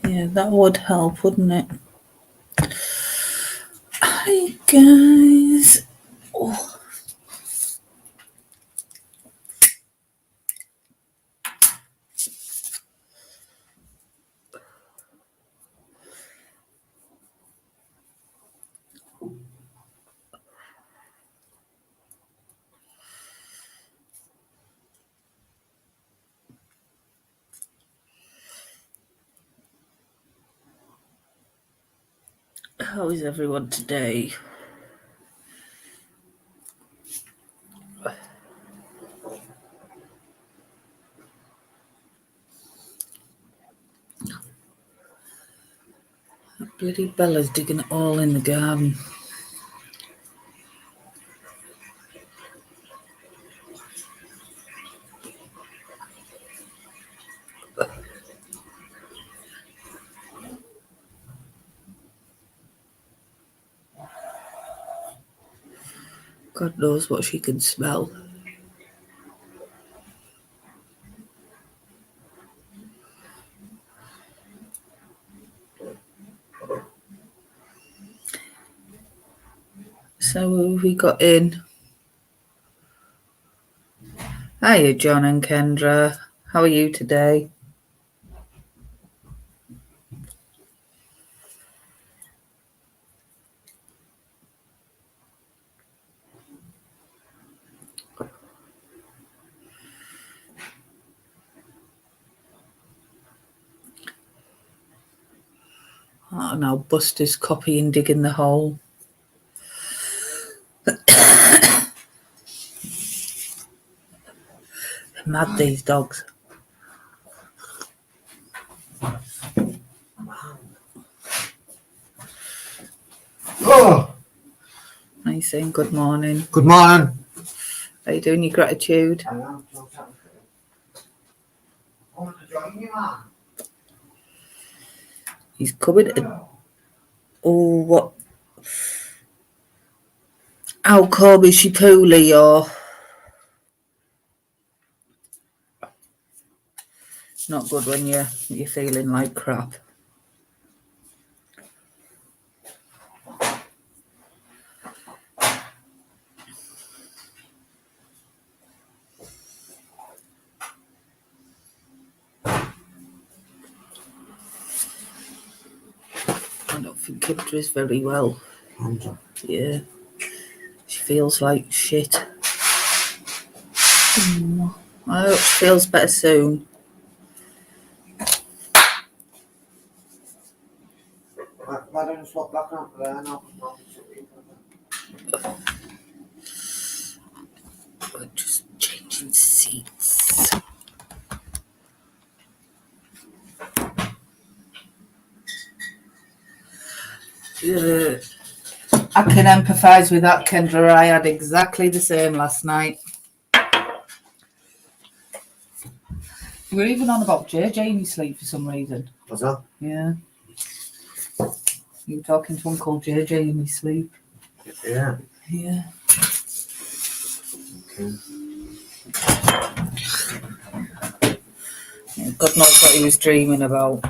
Yeah, that would help, wouldn't it? Hi, guys. Oh. How is everyone today? Bloody Bella's digging it all in the garden. God knows what she can smell. So who have we got in? Hiya, John and Kendra. How are you today? Oh, now Buster's copying digging the hole. Mad, these dogs. Oh, Are you saying good morning? good morning. Are you doing your gratitude? I am. I want to join you, man. He's coming. Oh, what? How come is she poorly or? Not good when you're feeling like crap. I don't think Kendra is very well. Yeah. She feels like shit. I hope she feels better soon. Why don't you swap back on for there now? We're just changing seats. I can empathise with that, Kendra. I had exactly the same last night. We were even on about JJ in your sleep for some reason. What's that? Yeah. You were talking to Uncle JJ in your sleep. Yeah. Yeah. Okay. God knows what he was dreaming about,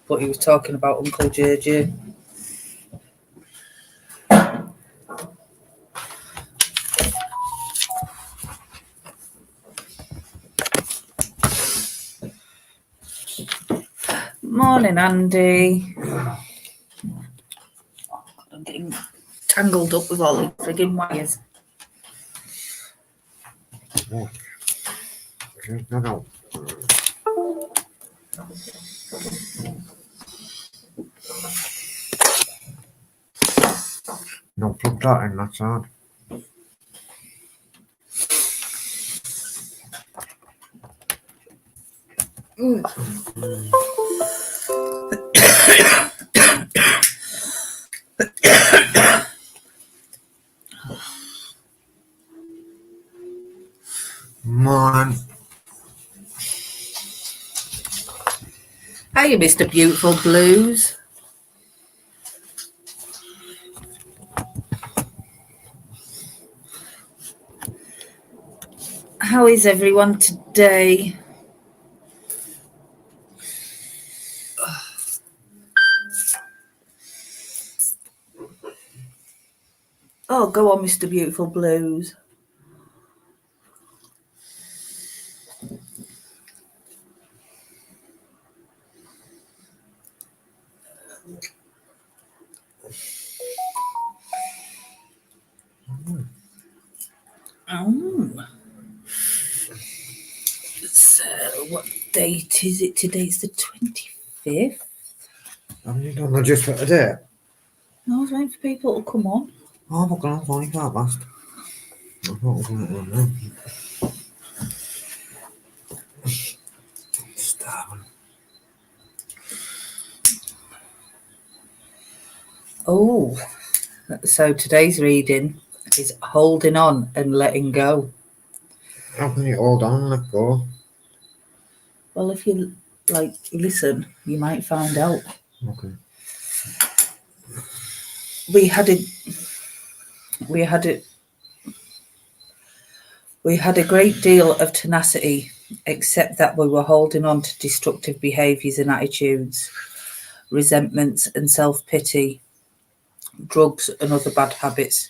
but he was talking about Uncle JJ. Morning, Andy. Oh, God, I'm getting tangled up with all the frigging wires. Oh. Okay. No. No, plug that in, that's hard. Morning. Hiya, Mr. Beautiful Blues. How is everyone today? Oh, go on, Mr. Beautiful Blues. Oh. So, what date is it today? It's the 25th. Haven't you done the just for today? I was waiting for people to come on. Oh, we're going to only that last. I thought we were going to do them. Starving. Oh, so today's reading is Holding On and Letting Go. How can you hold on and let go? Well, if you listen, you might find out. Okay. We had a great deal of tenacity, except that we were holding on to destructive behaviours and attitudes, resentments and self-pity, drugs and other bad habits.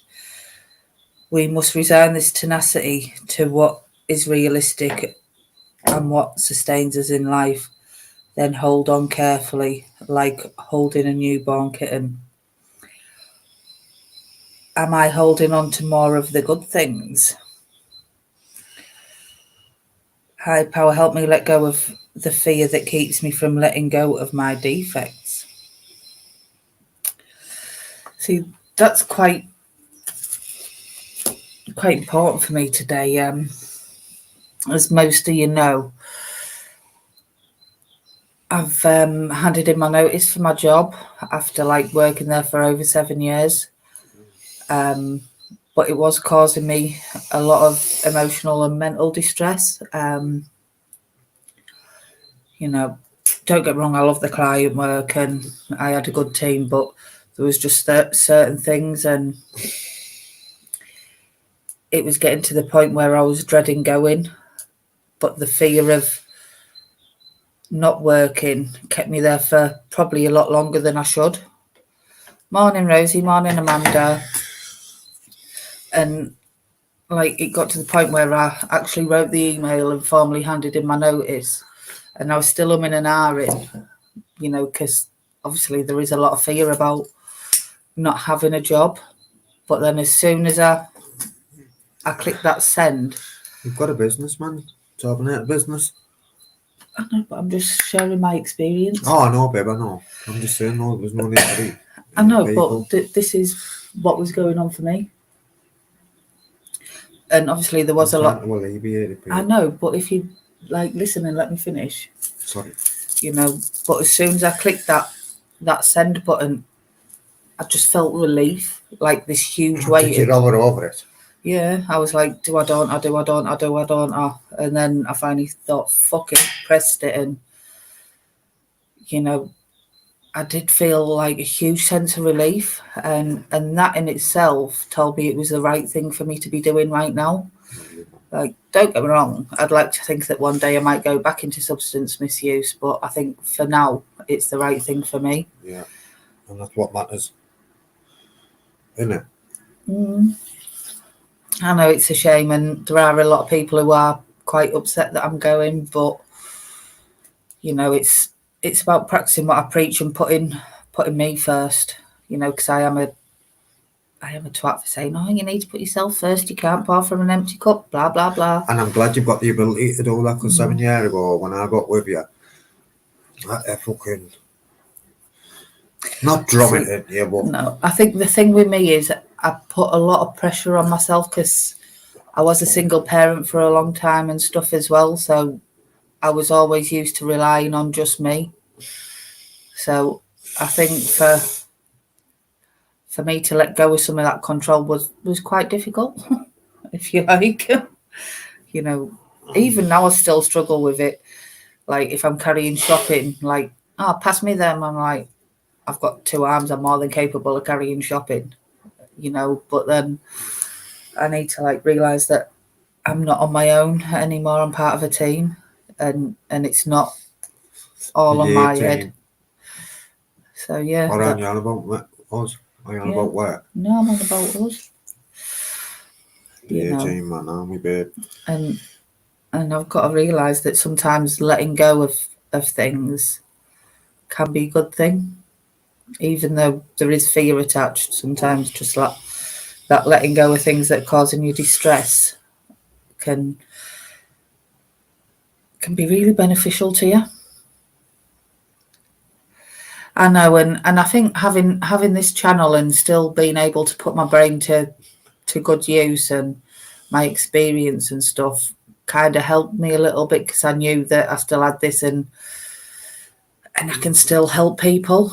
We must resign this tenacity to what is realistic and what sustains us in life, then hold on carefully, like holding a newborn kitten. Am I holding on to more of the good things? High power, help me let go of the fear that keeps me from letting go of my defects. See, that's quite important for me today. As most of you know, I've handed in my notice for my job after working there for over 7 years. But it was causing me a lot of emotional and mental distress. Don't get me wrong, I love the client work and I had a good team, but there was just certain things, and it was getting to the point where I was dreading going, but the fear of not working kept me there for probably a lot longer than I should. Morning, Rosie. Morning, Amanda. And it got to the point where I actually wrote the email and formally handed in my notice, and I was still umming and ahhing, because obviously there is a lot of fear about not having a job. But then as soon as I clicked that send. You've got a business, man. Terminate a business. I know, but I'm just sharing my experience. Oh, I know, babe, I know. I'm just saying, no, there's no need to be. I know, but this is what was going on for me. And obviously there was a lot. To alleviate it, I know, but if you listen and let me finish. Sorry. But as soon as I clicked that send button, I just felt relief, this huge weight. Did you roll over it? Yeah, I was like, do I don't, I do, I don't, I do, I don't, I. And then I finally thought, fuck it, pressed it, and I did feel a huge sense of relief, and that in itself told me it was the right thing for me to be doing right now. Don't get me wrong, I'd like to think that one day I might go back into substance misuse, but I think for now it's the right thing for me. Yeah, and that's what matters, isn't it? I know it's a shame, and there are a lot of people who are quite upset that I'm going, but it's about practicing what I preach and putting me first, because I am a twat for saying, oh, you need to put yourself first, you can't pour from an empty cup, blah blah blah. And I'm glad you've got the ability to do that, because 7 years ago when I got with you, I fucking not drumming it, yeah, but no, I think the thing with me is I put a lot of pressure on myself because I was a single parent for a long time and stuff as well, so I was always used to relying on just me. So I think for me to let go of some of that control was quite difficult, if you like. Even now I still struggle with it. If I'm carrying shopping, pass me them, I'm like, I've got 2 arms, I'm more than capable of carrying shopping, but then I need to realise that I'm not on my own anymore, I'm part of a team, and it's not all on my head. So yeah. What are you on about us? Are you on about work? No, I'm on about us. You know, man, aren't we, babe? and I've got to realise that sometimes letting go of things can be a good thing, even though there is fear attached. Sometimes just that letting go of things that are causing you distress can be really beneficial to you. I know, and I think having this channel and still being able to put my brain to good use and my experience and stuff kind of helped me a little bit, because I knew that I still had this and I can still help people,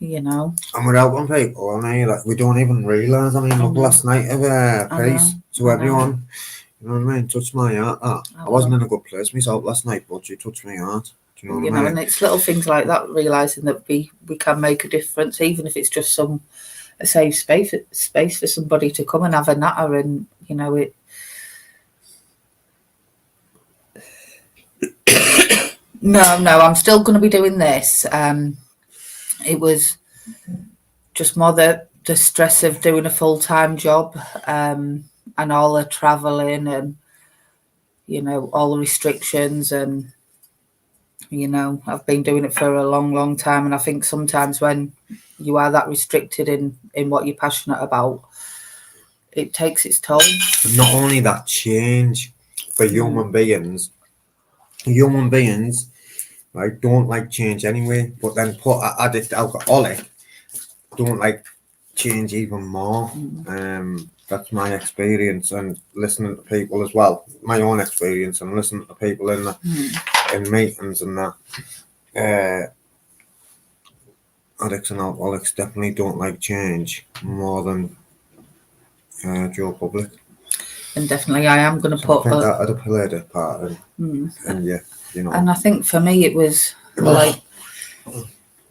you know. And we're helping people, and like, we don't even realise. I mean, look, last night of peace to everyone. You know what I mean? Touched my heart. I wasn't in a good place myself last night, but she touched my heart. Do you know what I mean? And it's little things like that, realising that we can make a difference, even if it's just a safe space for somebody to come and have a natter, and you know it. No, I'm still going to be doing this. It was just more the stress of doing a full-time job, and all the travelling, and you know, all the restrictions, and you know, I've been doing it for a long time, and I think sometimes when you are that restricted in what you're passionate about, it takes its toll. Not only that, change for human beings. Human beings, like, don't like change anyway, but then put an addict alcoholic don't like change even more. That's my experience, and listening to people as well. My own experience, and listening to people in meetings and that. Addicts and alcoholics definitely don't like change more than Joe Public. And definitely, I am going to put. I think that had a played a part, and yeah, you know. And I think for me, it was like.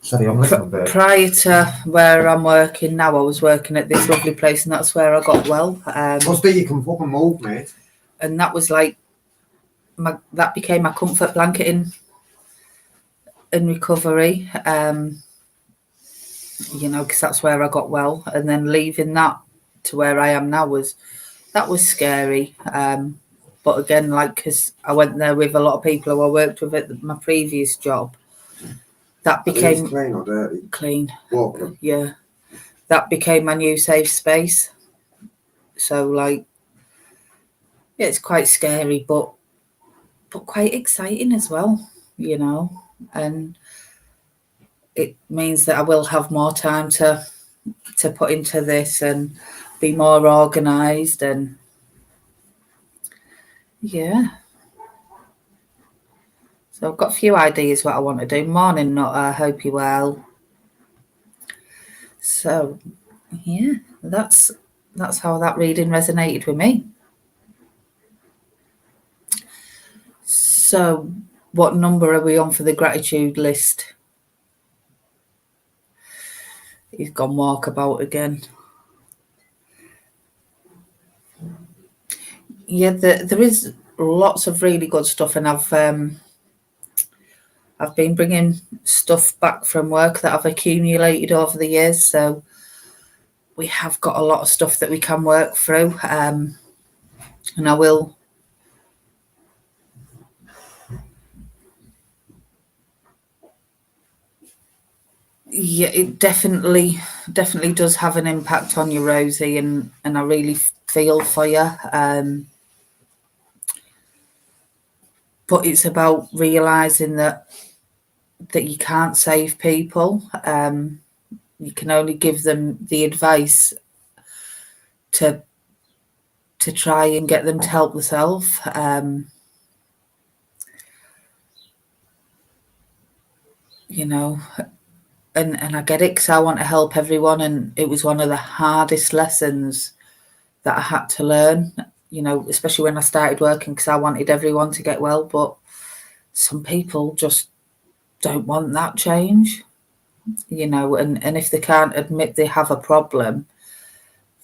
Sorry, I'm listening, babe. Prior to where I'm working now, I was working at this lovely place, and that's where I got well. You can fucking move, mate. And that was like that became my comfort blanket in recovery. You know, because that's where I got well, and then leaving that to where I am now was scary. But again, like, because I went there with a lot of people who I worked with at my previous job. That became clean or dirty? Clean. Walking. Yeah. That became my new safe space. So, like, yeah, it's quite scary, but quite exciting as well, you know. And it means that I will have more time to put into this and be more organised, and yeah. So I've got a few ideas what I want to do. Morning, not I hope you're well. So yeah, that's how that reading resonated with me. So what number are we on for the gratitude list? He's gone walkabout again. Yeah, there is lots of really good stuff, and I've been bringing stuff back from work that I've accumulated over the years, so we have got a lot of stuff that we can work through, and I will. Yeah, it definitely does have an impact on you, Rosie, and I really feel for you. But it's about realising that you can't save people. You can only give them the advice to try and get them to help themselves. You know, and I get it, because I want to help everyone, and it was one of the hardest lessons that I had to learn, you know, especially when I started working, because I wanted everyone to get well, but some people just don't want that change, you know, and if they can't admit they have a problem,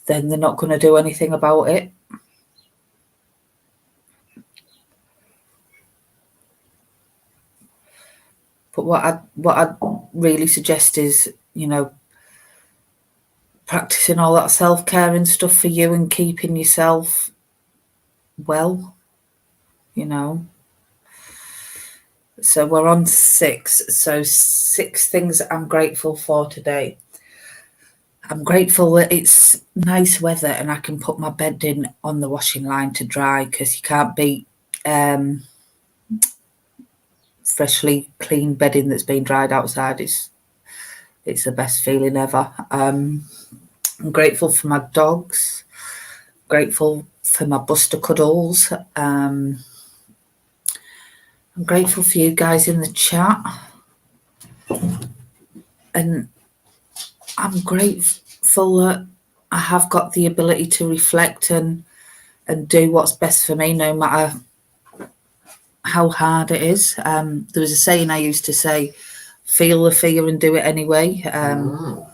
then they're not going to do anything about it. But what I'd really suggest is, you know, practicing all that self-care and stuff for you, and keeping yourself well, you know. So we're on 6. So 6 things I'm grateful for today. I'm grateful that it's nice weather and I can put my bed in on the washing line to dry, because you can't beat freshly clean bedding that's been dried outside. It's the best feeling ever. I'm grateful for my dogs. Grateful for my Buster Cuddles. I'm grateful for you guys in the chat. And I'm grateful that I have got the ability to reflect and do what's best for me, no matter how hard it is. There was a saying I used to say, feel the fear and do it anyway. And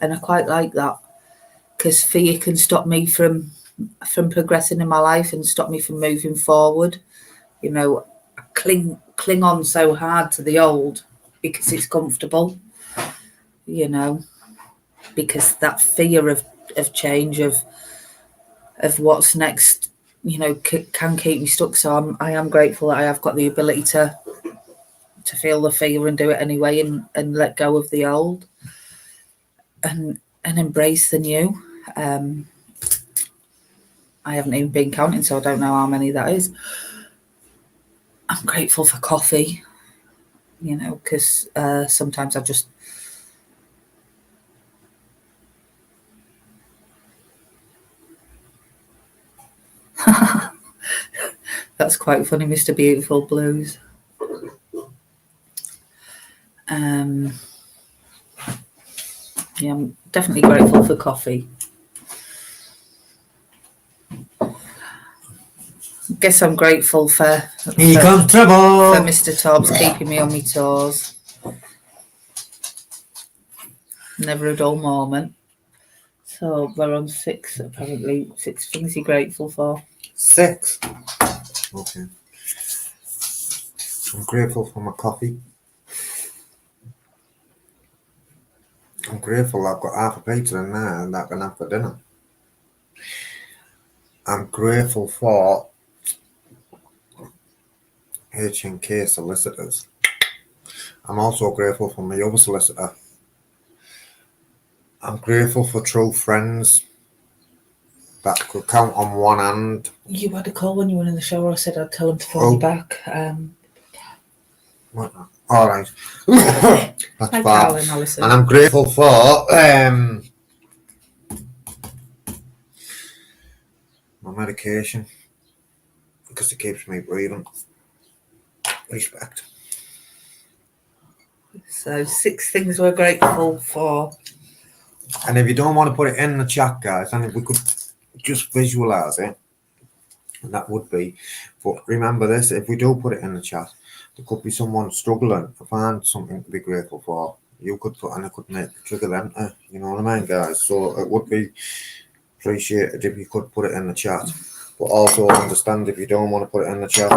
I quite like that, because fear can stop me from progressing in my life and stop me from moving forward. You know, I cling on so hard to the old because it's comfortable, you know, because that fear of change, of what's next, you know, can keep me stuck. So I am grateful that I have got the ability to feel the fear and do it anyway, and let go of the old and embrace the new. I haven't even been counting, so I don't know how many that is. I'm grateful for coffee, you know, because sometimes I just that's quite funny, Mr. Beautiful Blues. Yeah, I'm definitely grateful for coffee. Guess I'm grateful for Here comes trouble. for Mr. Tobbs keeping me on my toes. Never a dull moment. So we're on 6, apparently. 6 things you're grateful for. 6. Okay. I'm grateful for my coffee. I'm grateful I've got half a pizza in there and that can have for dinner. I'm grateful for H&K solicitors. I'm also grateful for my other solicitor. I'm grateful for true friends that could count on one hand. You had a call when you were in the shower. I said I'd tell him to phone you back. All right. That's Hi, fine. Carolyn, Alison. And I'm grateful for my medication, because it keeps me breathing. Respect. So 6 things we're grateful for. And if you don't want to put it in the chat, guys, and if we could just visualize it, that would be. But remember this: if we do put it in the chat, there could be someone struggling to find something to be grateful for. You could put, and it could make trigger them. You know what I mean, guys? So it would be appreciated if you could put it in the chat. But also understand if you don't want to put it in the chat.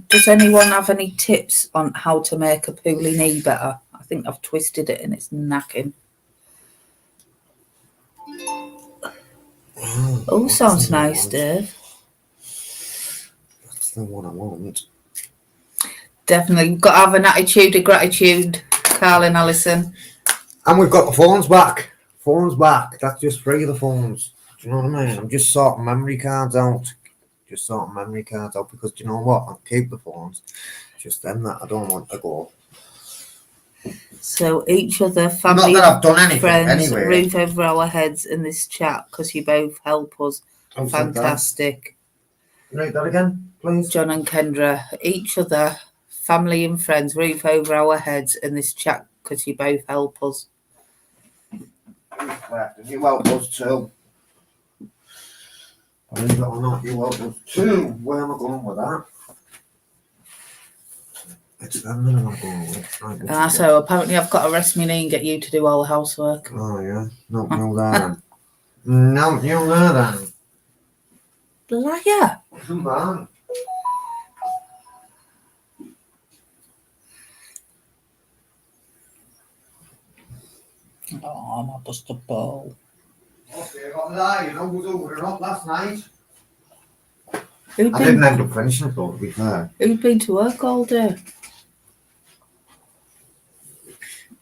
Does anyone have any tips on how to make a poorly knee better? I think I've twisted it and it's knacking. Oh, sounds nice, Dave. That's the one I want. Definitely. You've got to have an attitude of gratitude, Carl and Alison. And we've got the phones back. Phones back. That's just 3 of the phones. Do you know what I mean? I'm just sorting memory cards out. Because do you know what? I'll keep the phones. Just them that I don't want to go. So each other, family, not that I've done anything, friends, anyway. roof over our heads in this chat, because you both help us. Fantastic. Read that again, please. John and Kendra, each other, family and friends, roof over our heads in this chat, because you both help us. You help us too. Believe it or not, you help us too. Where am I going with that? It's them that I'm going with. Right, So apparently I've got to rest my knee and get you to do all the housework. Oh yeah, no, there then. No, you there then. Liar. Come on. Oh, my busted ball. Okay, I got that. You know who's over it up last night? Who'd I didn't been, end up finishing it though, to be fair. who'd been to work all day?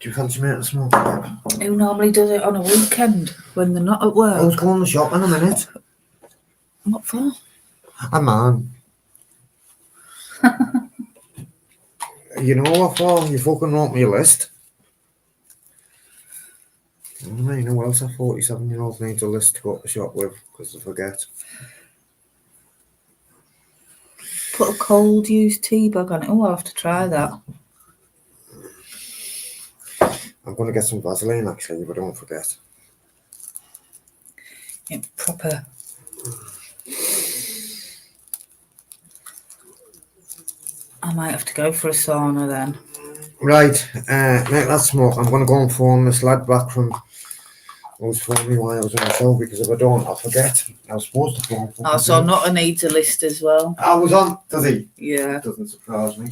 Do you fancy making a smoke? Who normally does it on a weekend when they're not at I was work? going to the shop in a minute. What for? A man. You know what for? You fucking wrote me a list. I don't know who else a 47-year-old needs a list to go to the shop with, because they forget. Put a cold used tea bag on it. Oh, I'll have to try that. I'm going to get some Vaseline actually, but don't forget. It's proper. I might have to go for a sauna then. Right, make that smoke. I'm going to go and phone this lad back from who was phoning me while I was on the show, because if I don't, I'll forget. I was supposed to phone. Oh, so not a needs a list as well. I was on, does he? Yeah. Doesn't surprise me.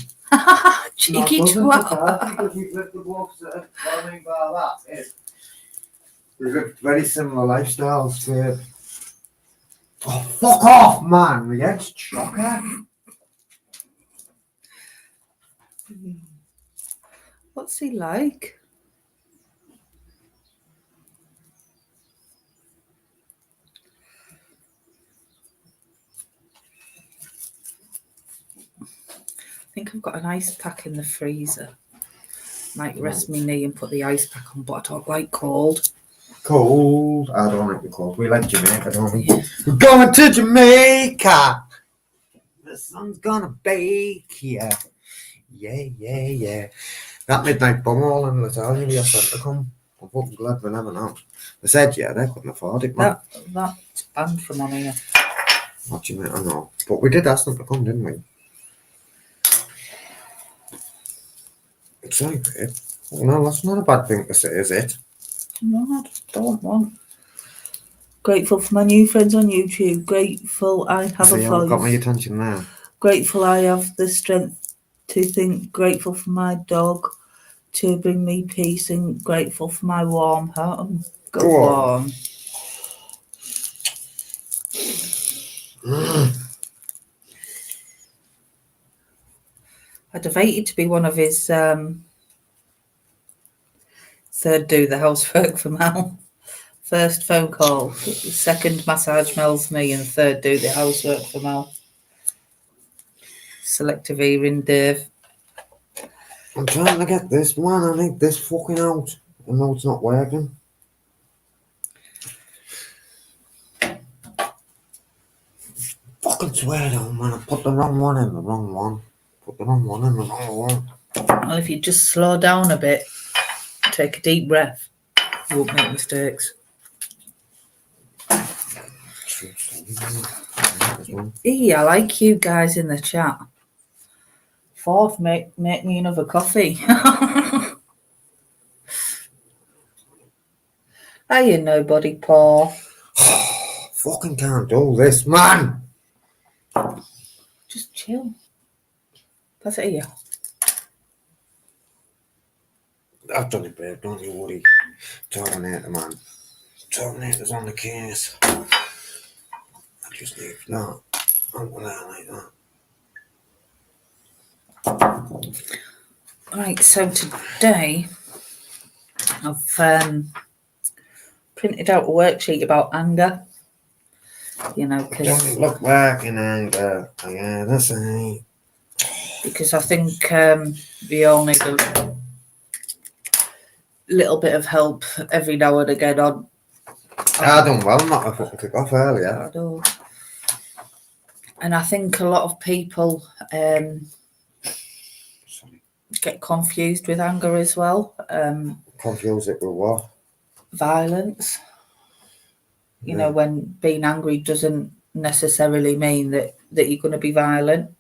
Cheeky doesn't twat. surprise me, because we've lived the blocks that what I mean by that is we've lived very similar lifestyles. Oh, fuck off, man! The ex chocker. What's he like? I think I've got an ice pack in the freezer. Might rest my knee and put the ice pack on, but I don't like cold. Cold. I don't like the cold. We like Jamaica, don't we? We're going to Jamaica. The sun's gonna bake, yeah. Yeah. That midnight bum all in Italia, we asked them to come. I'm fucking glad we never know. They said, yeah, they couldn't afford it, man. That's banned from on here. What do you mean? I know. But we did ask them to come, didn't we? It's like it. Well, no, that's not a bad thing to say, is it? No, I don't want. Grateful for my new friends on YouTube. Grateful I have See, a I've got my voice. attention now. Grateful I have the strength to think. Grateful for my dog to bring me peace, and grateful for my warm heart. Go on. I debated to be one of his third do the housework for Mel. First phone call, second massage Mel's me, and third do the housework for Mel. Selective hearing, Dave. I'm trying to get this one. I need this fucking out. I know it's not working. Fucking swear down, man. I put the wrong one in the wrong one. Put the wrong one in the wrong one. Well, if you just slow down a bit, take a deep breath, you won't make mistakes. I like you guys in the chat. Fourth, make me another coffee. Are you nobody, Paul? Fucking can't do this, man. Just chill. Pass it here. I've done it, babe. Don't you worry. Terminator, man. Terminator's on the case. I just need that. I'm gonna like that. Right, so today I've printed out a worksheet about anger. You know, because Don't look back in anger. Yeah, that's right. Because I think we all need a little bit of help every now and again on. I done well not to fucking kick off earlier. I do. And I think a lot of people get confused with anger as well. Confuse it with what? Violence. You know, when being angry doesn't necessarily mean that you're going to be violent.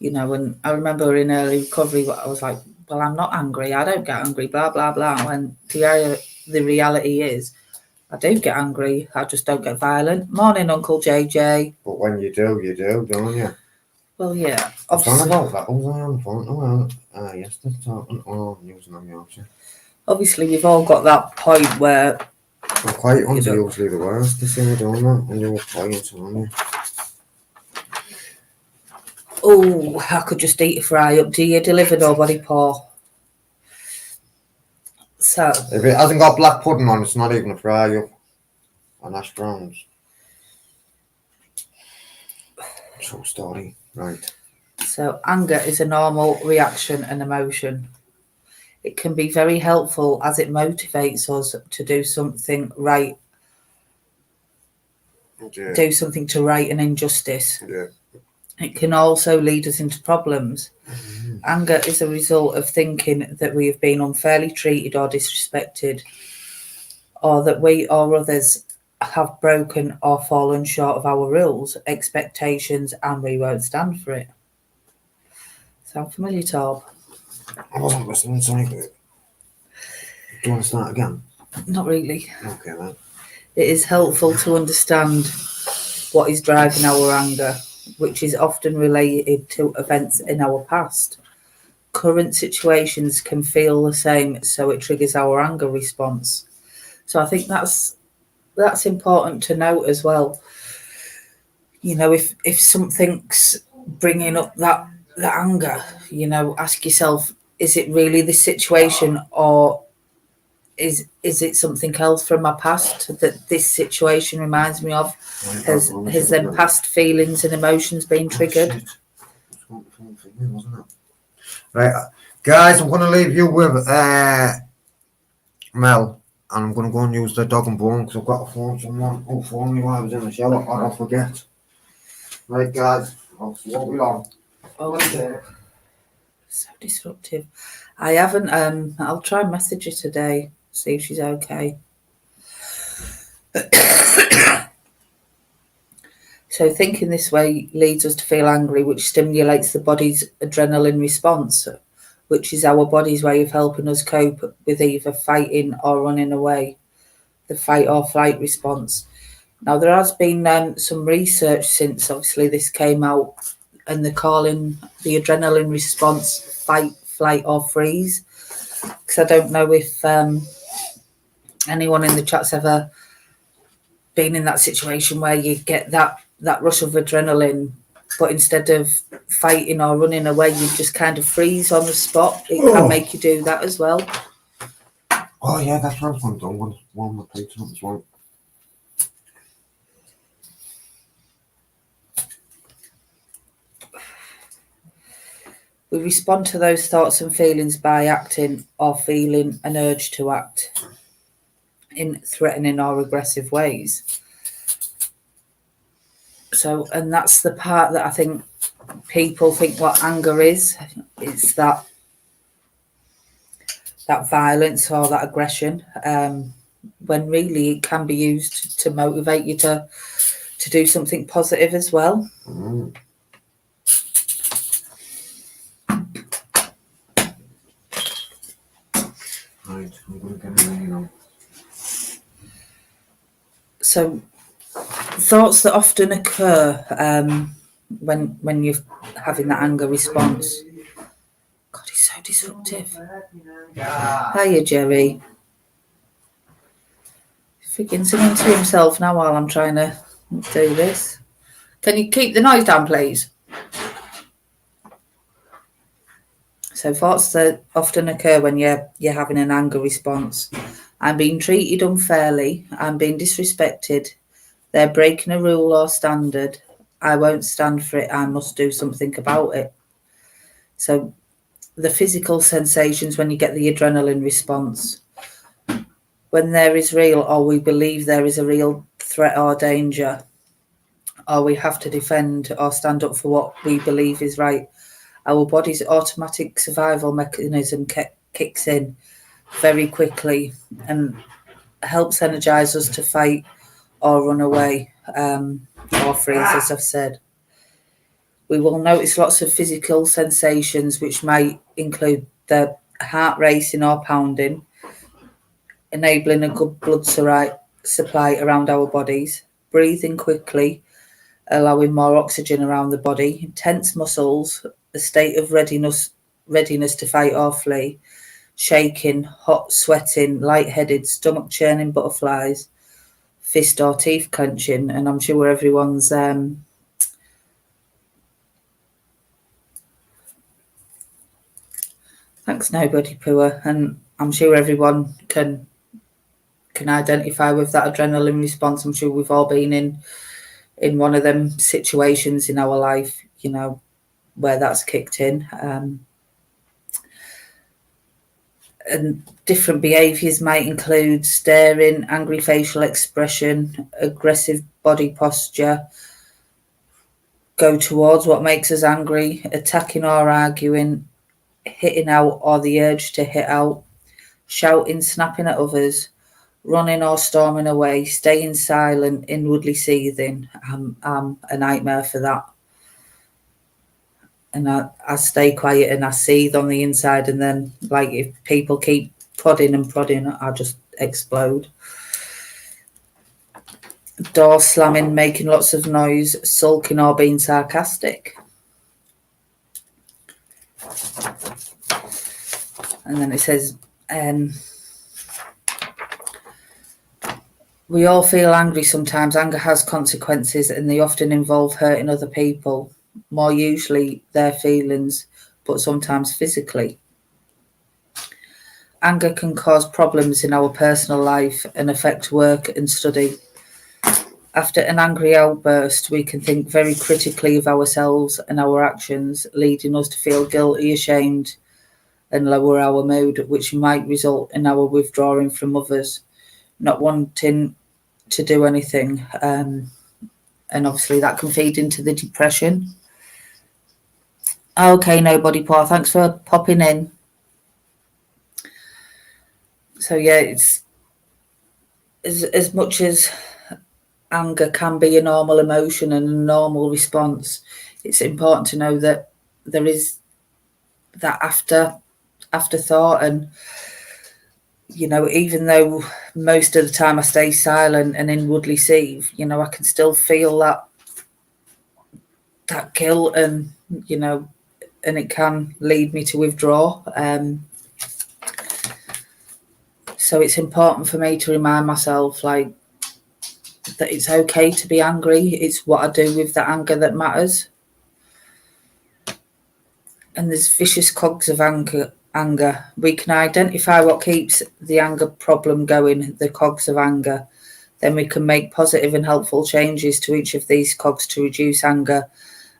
You know, and I remember in early recovery, I was like, well, I'm not angry. I don't get angry, blah, blah, blah. When the reality is, I do get angry. I just don't get violent. Morning, Uncle JJ. But when you do, don't you? Well, yeah. I was on about that. Was I on the phone? Yesterday talking. Oh, using on Yorkshire. Obviously, you've all got that point where I'm quite usually the worst to say, don't I? And you're quiet, aren't you? oh, I could just eat a fry up. Do you deliver nobody pour? So If it hasn't got black pudding on, it's not even a fry up. And hash browns. So story, right. So anger is a normal reaction and emotion. It can be very helpful as it motivates us to do something right, Yeah. do something to right an injustice. Yeah. It can also lead us into problems. Anger is a result of thinking that we have been unfairly treated or disrespected, or that we or others have broken or fallen short of our rules, expectations, and we won't stand for it. Sound familiar, Torb? I wasn't listening, sorry. Do you want to start again? Not really. Okay, then. It is helpful to understand what is driving our anger, which is often related to events in our past. Current situations can feel the same, so it triggers our anger response. So I think that's important to note as well. You know, if something's bringing up that anger, you know, ask yourself, is it really this situation, or is it something else from my past that this situation reminds me of? Has them past feelings and emotions been triggered? Right, guys, I'm going to leave you with Mel, and I'm going to go and use the dog and bone because I've got to phone someone who phoned me while I was in the shower, or I'll forget. Right, guys, I'll won't be long. Okay. So disruptive. I haven't. I'll try and message her today, see if she's okay. So thinking this way leads us to feel angry, which stimulates the body's adrenaline response, which is our body's way of helping us cope with either fighting or running away, the fight or flight response. Now, there has been some research since obviously this came out, and they're calling the adrenaline response fight, flight or freeze. Because I don't know if anyone in the chat's ever been in that situation where you get that rush of adrenaline, but instead of fighting or running away, you just kind of freeze on the spot. It can make you do that as well. Oh yeah, that's what I was going to do. I'm going to warm my plate up as well. We respond to those thoughts and feelings by acting or feeling an urge to act in threatening or aggressive ways. So, and that's the part that I think people think what anger is. It's that violence or that aggression, when really it can be used to motivate you to do something positive as well. Right, I'm going to get it now. So, thoughts that often occur when you're having that anger response. God, he's so disruptive. Hiya, Jerry. Freaking singing to himself now while I'm trying to do this. Can you keep the noise down, please? So thoughts that often occur when you're having an anger response. I'm being treated unfairly. I'm being disrespected. They're breaking a rule or standard. I won't stand for it. I must do something about it. So the physical sensations when you get the adrenaline response. When there is real, or we believe there is a real threat or danger, or we have to defend or stand up for what we believe is right, our body's automatic survival mechanism kicks in very quickly and helps energize us to fight or run away, or freeze, as I've said. We will notice lots of physical sensations, which might include the heart racing or pounding, enabling a good blood supply around our bodies, breathing quickly, allowing more oxygen around the body, tense muscles, a state of readiness to fight or flee, shaking, hot, sweating, lightheaded, stomach churning butterflies, fist or teeth clenching, and I'm sure everyone's Thanks, nobody poor. And I'm sure everyone can identify with that adrenaline response. I'm sure we've all been in one of them situations in our life, you know, where that's kicked in. And different behaviours might include staring, angry facial expression, aggressive body posture, go towards what makes us angry, attacking or arguing, hitting out or the urge to hit out, shouting, snapping at others, running or storming away, staying silent, inwardly seething. I'm a nightmare for that. And I stay quiet and I seethe on the inside, and then, like, if people keep prodding and prodding, I just explode. Door slamming, making lots of noise, sulking or being sarcastic. And then it says, we all feel angry sometimes. Anger has consequences and they often involve hurting other people, more usually their feelings, but sometimes physically. Anger can cause problems in our personal life and affect work and study. After an angry outburst, we can think very critically of ourselves and our actions, leading us to feel guilty, ashamed, and lower our mood, which might result in our withdrawing from others, not wanting to do anything. And obviously that can feed into the depression. Okay, nobody poor, thanks for popping in. So yeah, it's as much as anger can be a normal emotion and a normal response, it's important to know that there is that afterthought. And, you know, even though most of the time I stay silent and inwardly seethe, you know, I can still feel that guilt, and, you know, and it can lead me to withdraw. So it's important for me to remind myself, like, that it's okay to be angry. It's what I do with the anger that matters. And there's vicious cogs of anger. We can identify what keeps the anger problem going, the cogs of anger. Then we can make positive and helpful changes to each of these cogs to reduce anger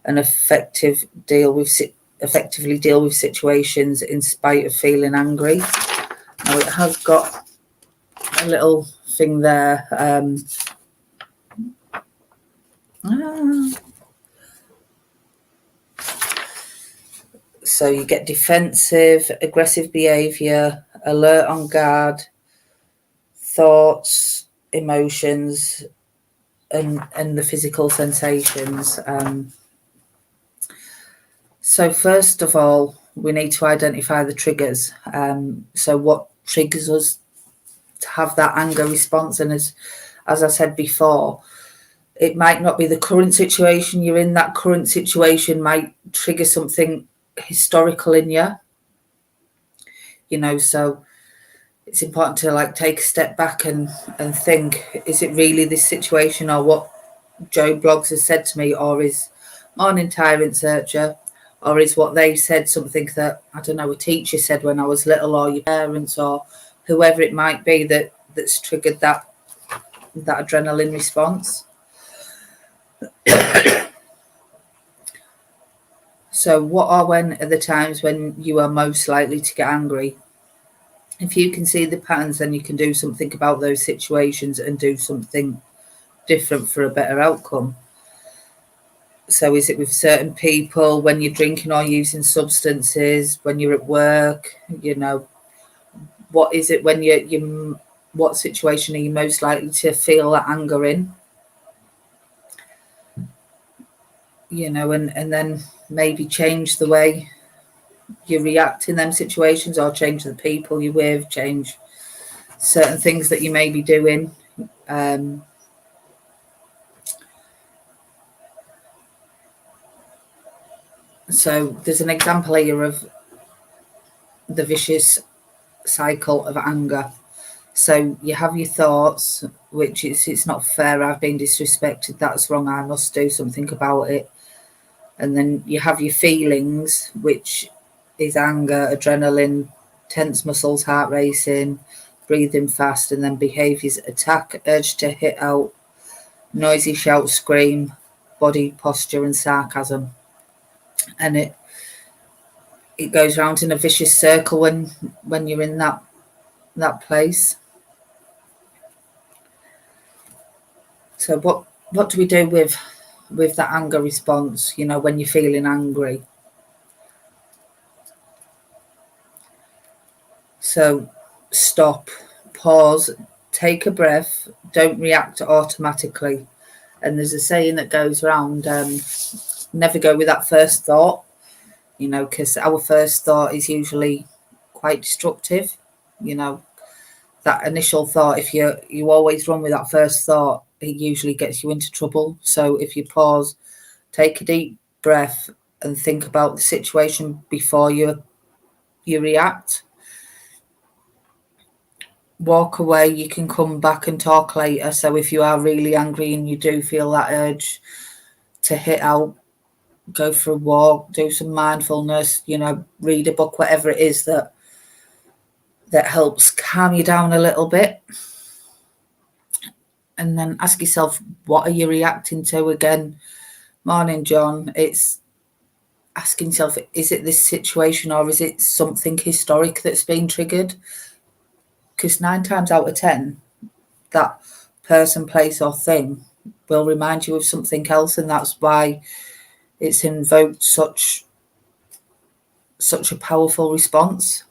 and effectively deal with situations in spite of feeling angry. Now, it has got a little thing there. So you get defensive, aggressive behaviour, alert, on guard, thoughts, emotions, and the physical sensations. So first of all, we need to identify the triggers. So what triggers us to have that anger response? And as I said before, it might not be the current situation you're in. That current situation might trigger something historical in you. You know, so it's important to, like, take a step back and think, is it really this situation, or what Joe Bloggs has said to me, or is Morning Tyrant Searcher, or is what they said something that, I don't know, a teacher said when I was little, or your parents, or whoever it might be that's triggered that adrenaline response. So what are the times when you are most likely to get angry? If you can see the patterns, then you can do something about those situations and do something different for a better outcome. So is it with certain people, when you're drinking or using substances, when you're at work? You know, what is it when what situation are you most likely to feel that anger in? You know, and then maybe change the way you react in them situations, or change the people you're with, change certain things that you may be doing. So there's an example here of the vicious cycle of anger. So you have your thoughts, which it's not fair, I've been disrespected, that's wrong, I must do something about it. And then you have your feelings, which is anger, adrenaline, tense muscles, heart racing, breathing fast, and then behaviours: attack, urge to hit out, noisy shout, scream, body posture, and sarcasm. And it goes round in a vicious circle when you're in that place. So what do we do with that anger response, when you're feeling angry? So stop, pause, take a breath, don't react automatically. And there's a saying that goes around, never go with that first thought, because our first thought is usually quite destructive. That initial thought, if you always run with that first thought, it usually gets you into trouble. So if you pause, take a deep breath and think about the situation before you react. Walk away. You can come back and talk later. So if you are really angry and you do feel that urge to hit out, go for a walk, do some mindfulness, read a book, whatever it is that helps calm you down a little bit. And then ask yourself, what are you reacting to? Again, morning, John. It's asking yourself, is it this situation or is it something historic that's been triggered? Because 9 times out of 10, that person, place, or thing will remind you of something else, and that's why it's invoked such a powerful response.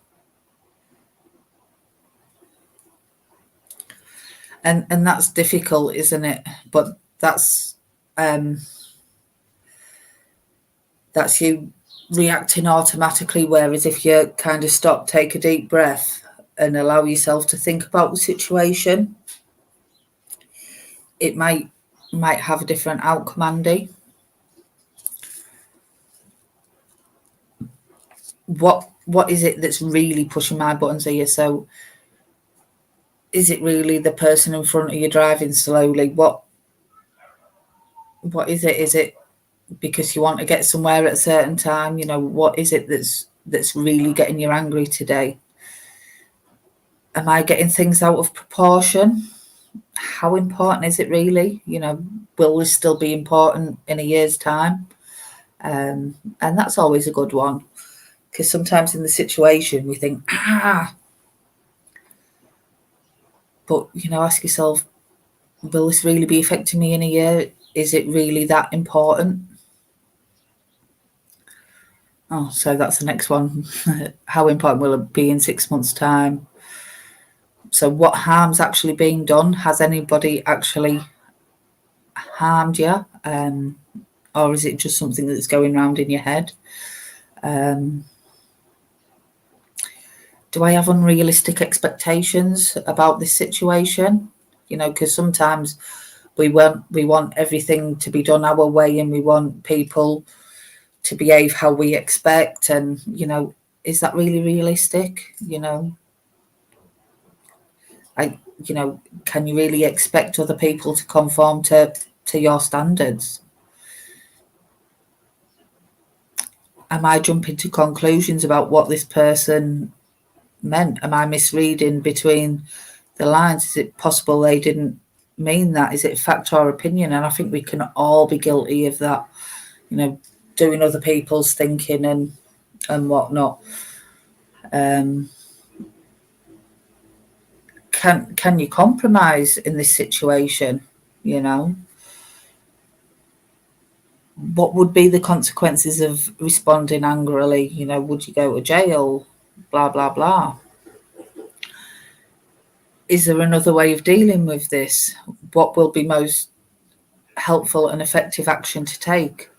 And that's difficult, isn't it? But that's you reacting automatically, whereas if you kind of stop, take a deep breath and allow yourself to think about the situation, it might have a different outcome, Andy. What is it that's really pushing my buttons here? So is it really the person in front of you driving slowly? What is it? Is it because you want to get somewhere at a certain time? What is it that's really getting you angry today? Am I getting things out of proportion? How important is it really? Will this still be important in a year's time? And that's always a good one, because sometimes in the situation we think, but ask yourself, will this really be affecting me in a year? Is it really that important? Oh, so that's the next one. How important will it be in 6 months' time? So what harm's actually being done? Has anybody actually harmed you? Or is it just something that's going around in your head? Do I have unrealistic expectations about this situation? Because sometimes we want everything to be done our way, and we want people to behave how we expect. And is that really realistic? Can you really expect other people to conform to your standards? Am I jumping to conclusions about what this person meant? Am I misreading between the lines? Is it possible they didn't mean that? Is it fact or opinion? And I think we can all be guilty of that, doing other people's thinking and whatnot. Can you compromise in this situation? What would be the consequences of responding angrily? Would you go to jail? Blah, blah, blah. Is there another way of dealing with this? What will be most helpful and effective action to take?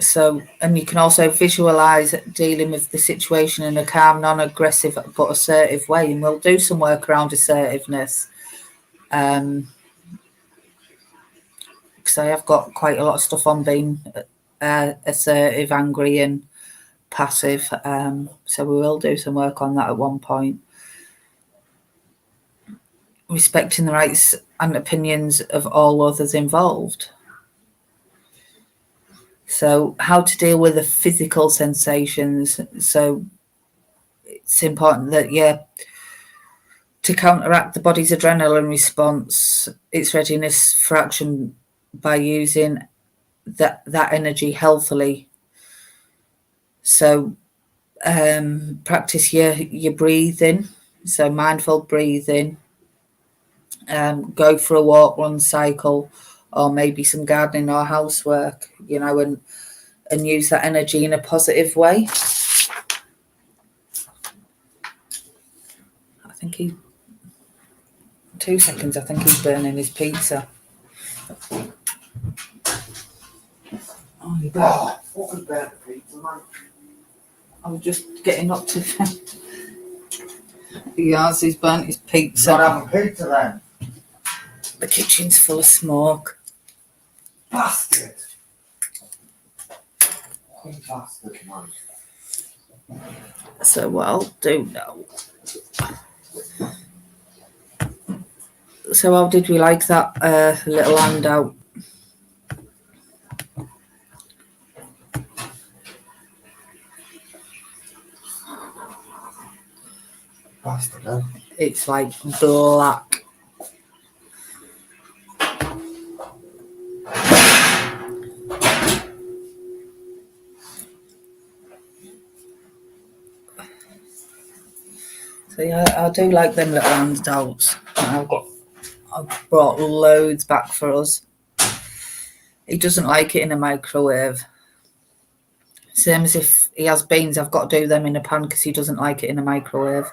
So, and you can also visualize dealing with the situation in a calm, non-aggressive but assertive way. And we'll do some work around assertiveness. Because I have got quite a lot of stuff on being assertive, angry, and passive. So we will do some work on that at one point. Respecting the rights and opinions of all others involved. So how to deal with the physical sensations. So it's important that, to counteract the body's adrenaline response, its readiness for action by using that energy healthily. So practice your breathing, so mindful breathing. Go for a walk, run, cycle, or maybe some gardening or housework, and use that energy in a positive way. I think 2 seconds, I think he's burning his pizza. Oh, you better. What was burnt pizza, man? I was just getting up to he's burnt his pizza. Not having pizza then. The kitchen's full of smoke. Bastard. Fucking bastard, man. So what I'll do now. So how did we like that little handout? Bastard, huh? It's like black. So yeah, I do like them little handouts. I've brought loads back for us. He doesn't like it in a microwave. Same as if he has beans, I've got to do them in a pan because he doesn't like it in a microwave.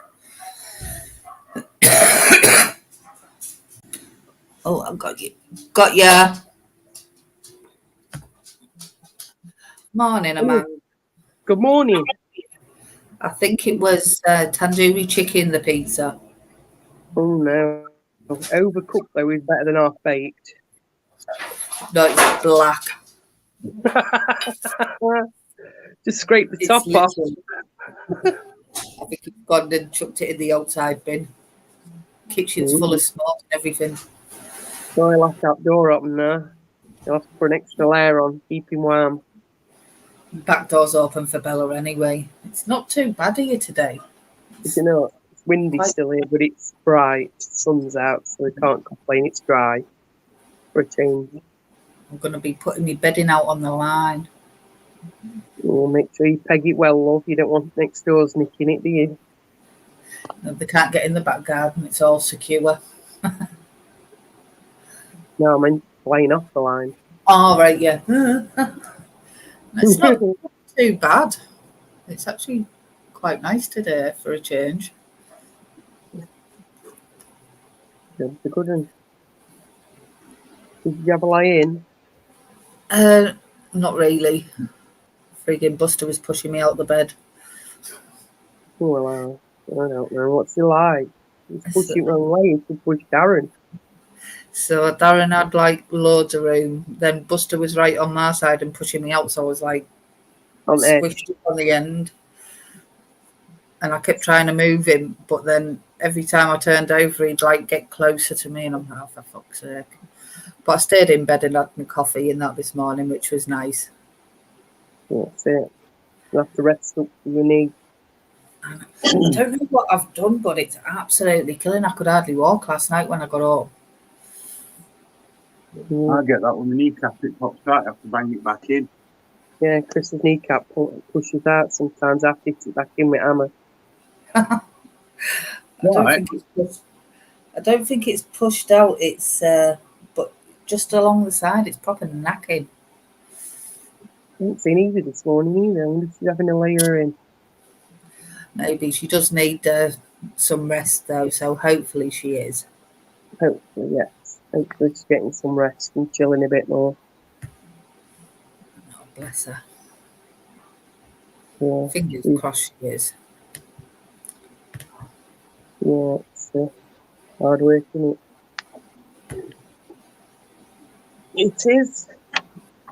Oh, I've got you. Got ya. Morning, Amanda. Good morning. I think it was tandoori chicken, the pizza. Oh no. Overcooked though is better than half baked. No, it's black. Just scrape the top off. I think he's gone and chucked it in the outside bin. Kitchen's full of smoke and everything. So I left that door open there. You'll have to put an extra layer on, keep him warm. Back door's open for Bella anyway. It's not too bad here today. But you know, it's windy still here, but it's bright. Sun's out, so we can't complain. It's dry for a change. I'm going to be putting my bedding out on the line. We'll make sure you peg it well, love. You don't want next doors nicking it, do you? No, they can't get in the back garden. It's all secure. No, I meant flying off the line. Oh, right, yeah. It's not too bad. It's actually quite nice today for a change. It's a good one. Did you have a lie in? Not really. Friggin' Buster was pushing me out of the bed. Oh, well, I don't know. What's he like? He's pushing the wrong way. He should push Darren. So Darren had like loads of room. Then Buster was right on my side and pushing me out. So I was like squished up on the end. And I kept trying to move him. But then every time I turned over, he'd like get closer to me. And I'm like, oh, for fuck's sake. But I stayed in bed and had my coffee and that this morning, which was nice. That's it. You have to rest up for your knee. I don't know what I've done, but it's absolutely killing. I could hardly walk last night when I got home. I get that when the kneecap it pops out, I have to bang it back in. Yeah, Chris's kneecap pushes out sometimes. I have to hit it back in with hammer. I don't think it's pushed out. It's but just along the side, it's proper knacking. I haven't seen either this morning either. I wonder if she's having a layer in. Maybe she does need some rest though, so hopefully she is. Hopefully, yes. Hopefully she's getting some rest and chilling a bit more. Oh, bless her. Yeah. Fingers crossed she is. Yeah, it's hard work, isn't it? It is.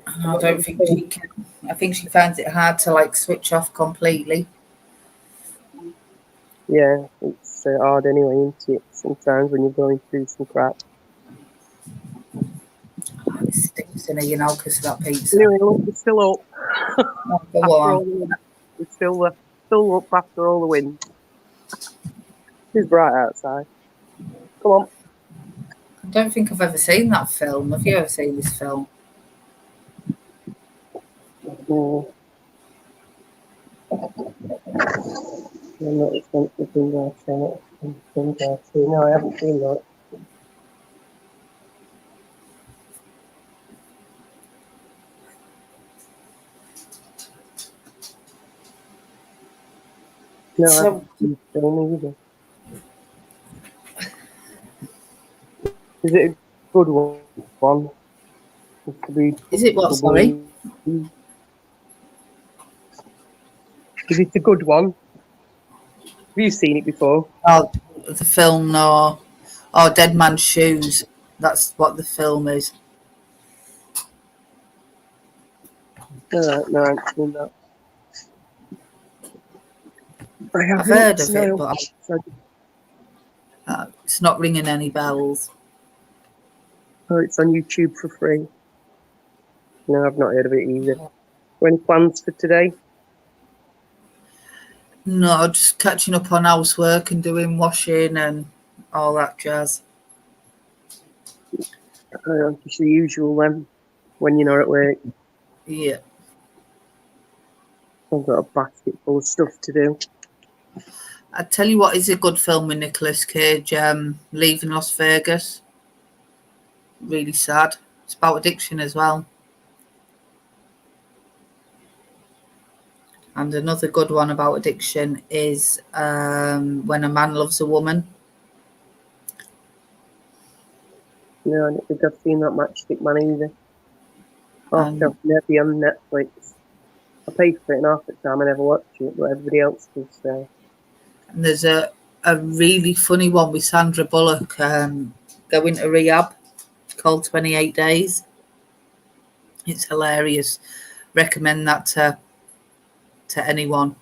I don't think she can. I think she finds it hard to like switch off completely. Yeah, it's hard anyway, isn't it? Sometimes when you're going through some crap. It stinks Tina, you know, because of that pizza. Anyway, look, we're still up. Oh, go After all on. the wind. We're still up after all the wind. It's bright outside. Come on. I don't think I've ever seen that film. Have you ever seen this film? Mm. I'm not expensive thing I've seen it. Things I've seen. No, I haven't seen that. No, I So, haven't seen the film either. Is it a good one? It could be is it what? Sorry, trouble. Is it a good one? Have you seen it before? oh, the film, no. Oh, Dead Man's Shoes. That's what the film is. No, I haven't seen that. I I've haven't. heard of it, No. but So, it's not ringing any bells. oh, it's on YouTube for free. No, I've not heard of it either. Any plans for today? No, just catching up on housework and doing washing and all that jazz. Just the usual then, when you're not at work. Yeah. I've got a basket full of stuff to do. I tell you what is a good film with Nicolas Cage, Leaving Las Vegas. Really sad. It's about addiction as well. And another good one about addiction is When a Man Loves a Woman. No, I don't think I've seen that Matchstick Man either. It'll never be on Netflix. I pay for it and half the time I never watch it, but everybody else does. So. And there's a really funny one with Sandra Bullock going to rehab. It's called 28 Days. It's hilarious. Recommend that to anyone.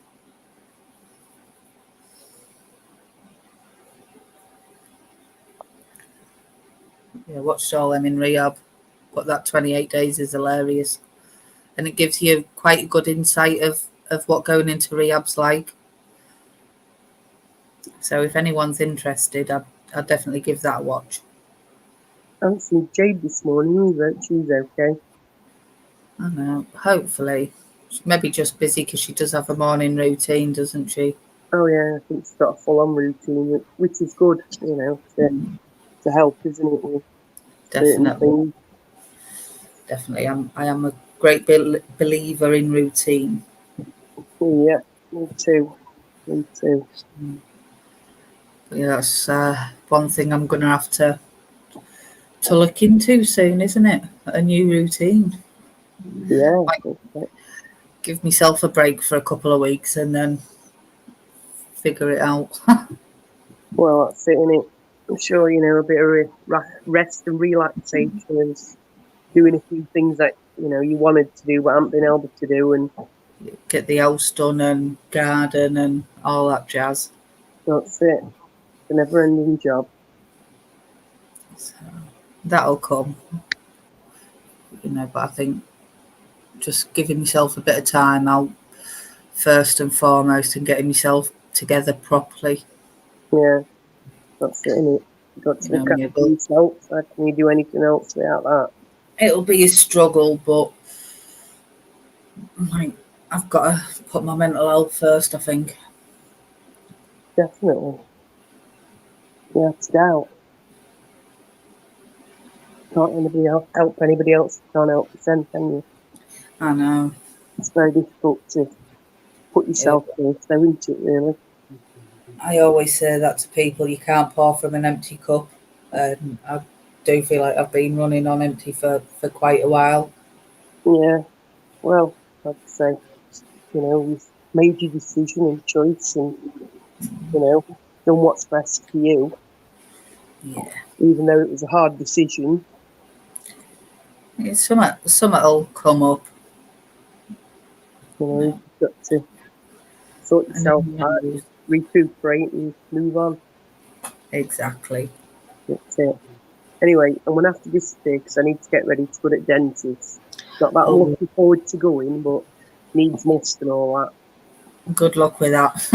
Yeah, watched all them in rehab. But that 28 Days is hilarious. And it gives you quite a good insight of what going into rehab's like. So if anyone's interested, I'd definitely give that a watch. I haven't seen Jade this morning either. She's okay. I know. Hopefully. She's maybe just busy because she does have a morning routine, doesn't she? Oh yeah, I think she's got a full-on routine, which is good, you know, to help, isn't it? With certain Definitely. things. Definitely. I am a great believer in routine. Yeah, me too. Me too. Yeah, that's one thing I'm going to have to look into soon, isn't it? A new routine. Yeah. Like, give myself a break for a couple of weeks and then figure it out. Well, that's it, innit? I'm sure, you know, a bit of rest and relaxation and doing a few things that, you know, you wanted to do but haven't been able to do, and Get the house done and garden and all that jazz. that's it. It's a never-ending job. So that'll come. You know, but I think just giving myself a bit of time out first and foremost and getting myself together properly. Yeah, that's it, innit? You've got to look after yourself. How can you do anything else without that? It'll be a struggle, but like, I've got to put my mental health first, I think. Definitely. Yeah, it's doubt. Can't anybody else help anybody else? Can't help yourself, can you? I know. It's very difficult to put yourself first, though, isn't it, really? I always say that to people, you can't pour from an empty cup. And I do feel like I've been running on empty for quite a while. Yeah. Well, like I say, you know, you've made your decision and choice and, you know, done what's best for you. Yeah. Even though it was a hard decision. Something'll come up. You know, you've got to sort yourself out and recuperate and move on. Exactly. That's it. Anyway, I'm going to have to disappear because I need to get ready to go to dentist. Not that I'm Oh. looking forward to going, but needs must and all that. Good luck with that.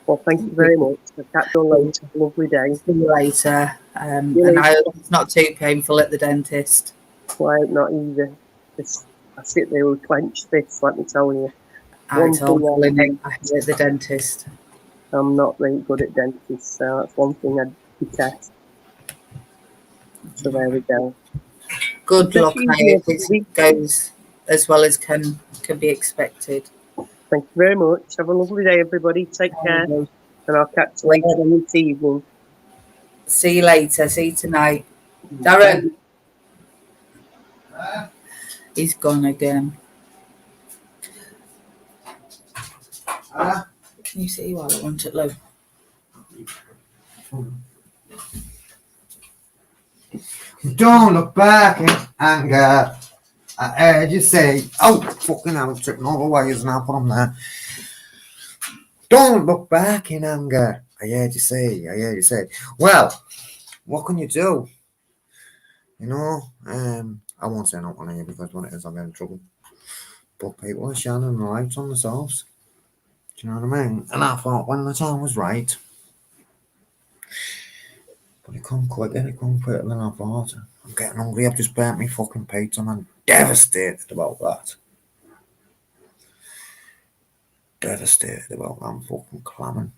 Well, thank you very much. I'll catch you later. Have a lovely day. See you later. See you And later. I hope it's not too painful at the dentist. Well, not either. Just, I sit there with clenched fists, let me tell you. One It's thing awful, I isn't it? hate, I hate the dentist. I'm not very good at dentists, so that's one thing I detest. So there we go. Good Take luck. it I easy, hope it everybody. goes as well as can be expected. Thank you very much. Have a lovely day, everybody. Take care, and I'll catch you later on this evening. See you later. See you tonight. Darren. He's gone again. Can you see while I want it low? Don't look back in anger. I heard you say, oh, fucking hell, tripping all the wires now, put them there. Don't look back in anger. I heard you say. Well, what can you do? You know, I won't say not on here because when it is, I'll get in trouble. But people are shining the lights on themselves. Do you know what I mean? And I thought when the time was right, but it come quicker than I thought. I'm getting hungry, I've just burnt me fucking pizza, and I'm devastated about that. Devastated about that, I'm fucking clamming.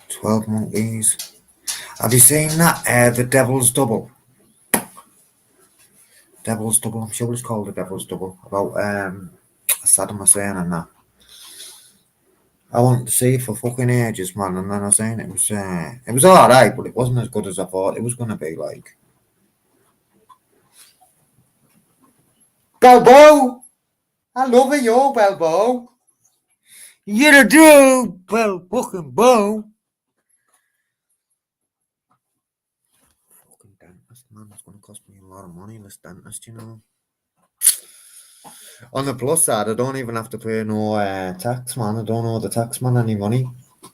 "12 Monkeys." Have you seen that? The Devil's Double. Devil's Double. I'm sure it's called The Devil's Double. About Saddam Hussein and that. I wanted to see it for fucking ages, man, and then I seen it was alright, but it wasn't as good as I thought it was gonna be. Like, Balbo, I love it, yo, Balbo. You do, Bel fucking Bo. Fucking dentist, man, it's gonna cost me a lot of money. This dentist, you know. On the plus side, I don't even have to pay no tax, man. I don't owe the tax man any money.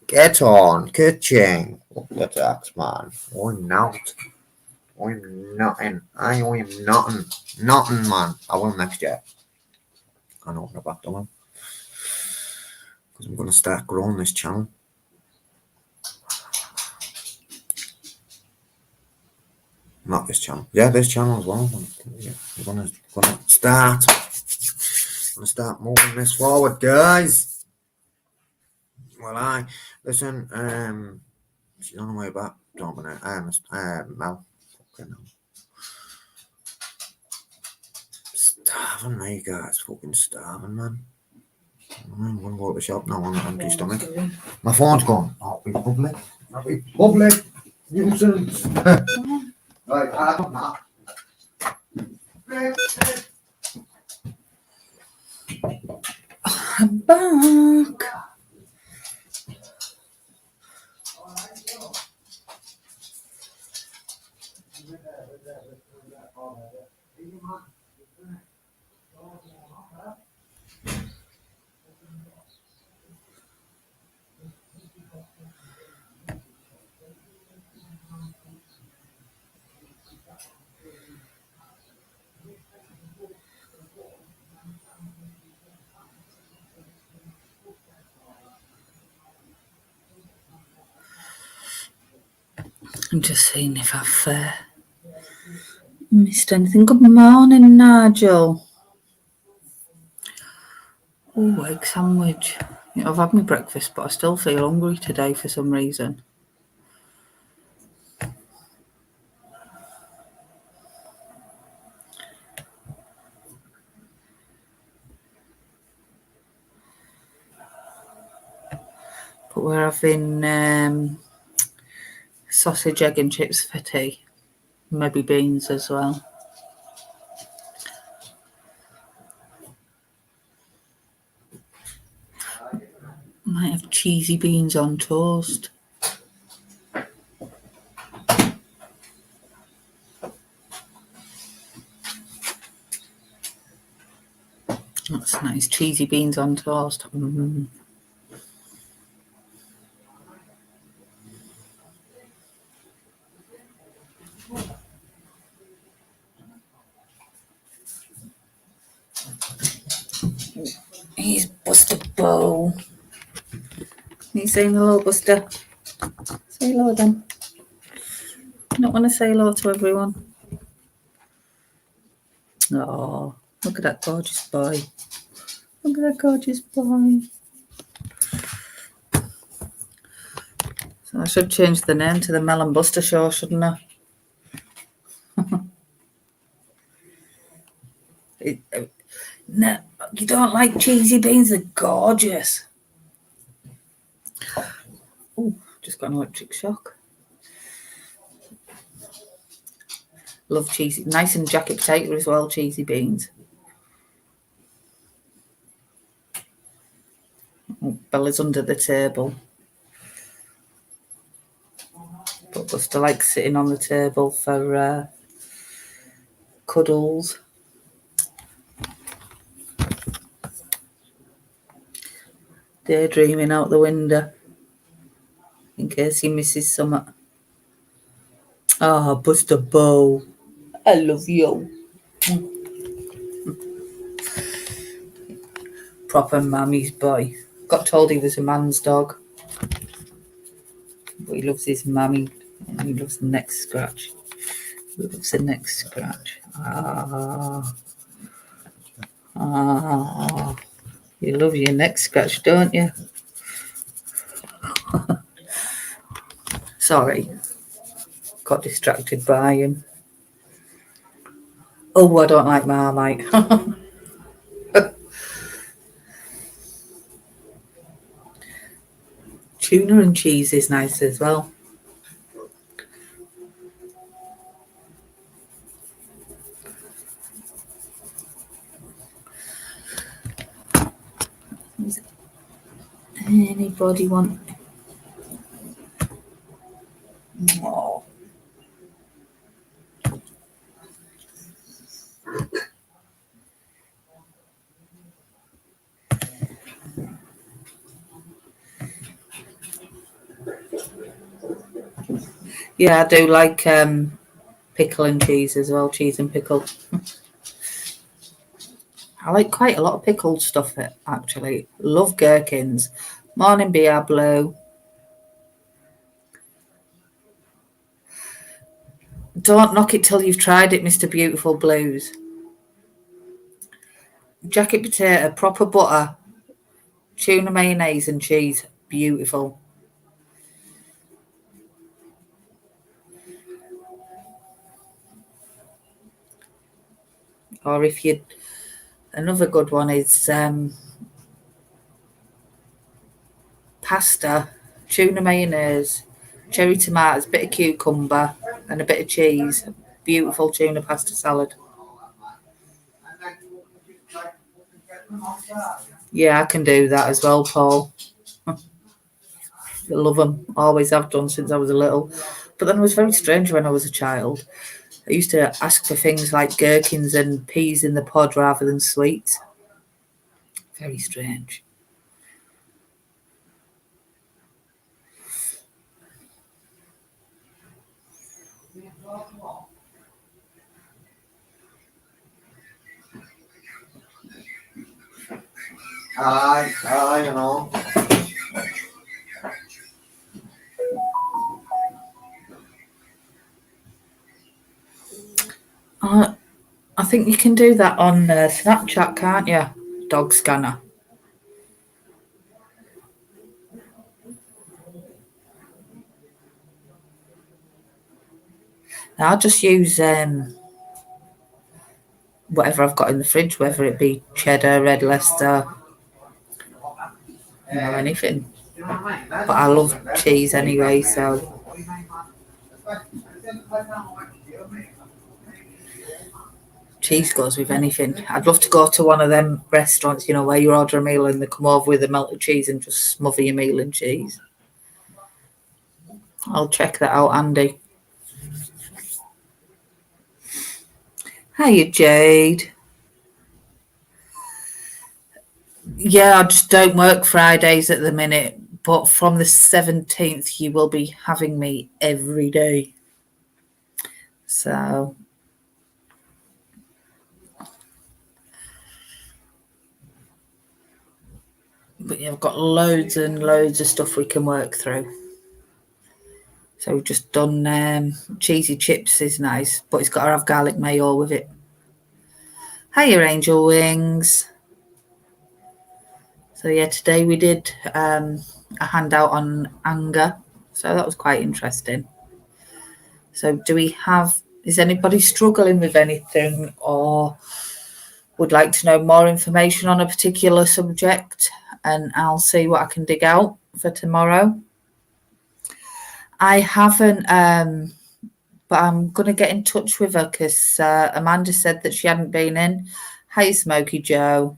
Get on, ka-ching. Fuck the tax man. I'm not. I'm nothing. I am nothing. Nothing, man. I will next year. I know what back to him. Because I'm going to start growing this channel. Not this channel. Yeah, this channel as well. Yeah, I'm going to start moving this forward, guys. Well, listen, she's on the way back. Don't minute. Mel. Fucking hell. Starving, me, guys. Fucking starving, man. I'm going to go to the shop now on an empty stomach. My phone's gone. Oh, be public. Be public. Nuisance. Right, I don't know. I'm back. I'm just seeing if I've missed anything. Good morning, Nigel. Oh, egg sandwich. I've had my breakfast, but I still feel hungry today for some reason. But we're having sausage, egg and chips for tea. Maybe beans as well. Might have cheesy beans on toast. That's nice. Cheesy beans on toast. He's Buster Bow. You saying hello, Buster? Say hello then. You don't want to say hello to everyone? Oh, look at that gorgeous boy. Look at that gorgeous boy. So I should change the name to the Mel and Buster Show, shouldn't I? No, you don't like cheesy beans? They're gorgeous. Oh, just got an electric shock. Love cheesy, nice and jacket potato as well, cheesy beans. Oh, Bella's under the table. But Buster likes sitting on the table for cuddles. Daydreaming out the window in case he misses something. Ah, Buster Bow. I love you. Proper mammy's boy. Got told he was a man's dog. But he loves his mammy and he loves the neck scratch. He loves the neck scratch. Ah. Ah. You love your neck scratch, don't you? Sorry. Got distracted by him. Oh, I don't like Marmite. Tuna and cheese is nice as well. Does anybody want? Oh. Yeah, I do like pickle and cheese as well. Cheese and pickle. I like quite a lot of pickled stuff, actually. Love gherkins. Morning, Diablo. Don't knock it till you've tried it, Mr. Beautiful Blues. Jacket potato, proper butter, tuna mayonnaise and cheese. Beautiful. Or if you... Another good one is pasta, tuna mayonnaise, cherry tomatoes, bit of cucumber and a bit of cheese. Beautiful tuna pasta salad. Yeah, I can do that as well, Paul. I love them. Always have done since I was a little. But then it was very strange when I was a child. I used to ask for things like gherkins and peas in the pod rather than sweets. Very strange. You know. I think you can do that on Snapchat, can't you? Dog scanner. Now, I'll just use whatever I've got in the fridge, whether it be cheddar, red Leicester, anything. But I love cheese anyway, so... Cheese goes with anything. I'd love to go to one of them restaurants, where you order a meal and they come over with a melted cheese and just smother your meal in cheese. I'll check that out, Andy. Hiya, Jade. Yeah, I just don't work Fridays at the minute, but from the 17th, you will be having me every day. So... But yeah, I've got loads and loads of stuff we can work through. So we've just done cheesy chips is nice, but it's got to have garlic mayo with it. Hiya, Angel Wings. So yeah, today we did a handout on anger. So that was quite interesting. So is anybody struggling with anything or would like to know more information on a particular subject? And I'll see what I can dig out for tomorrow. I haven't, but I'm going to get in touch with her because Amanda said that she hadn't been in. Hey, Smoky Joe.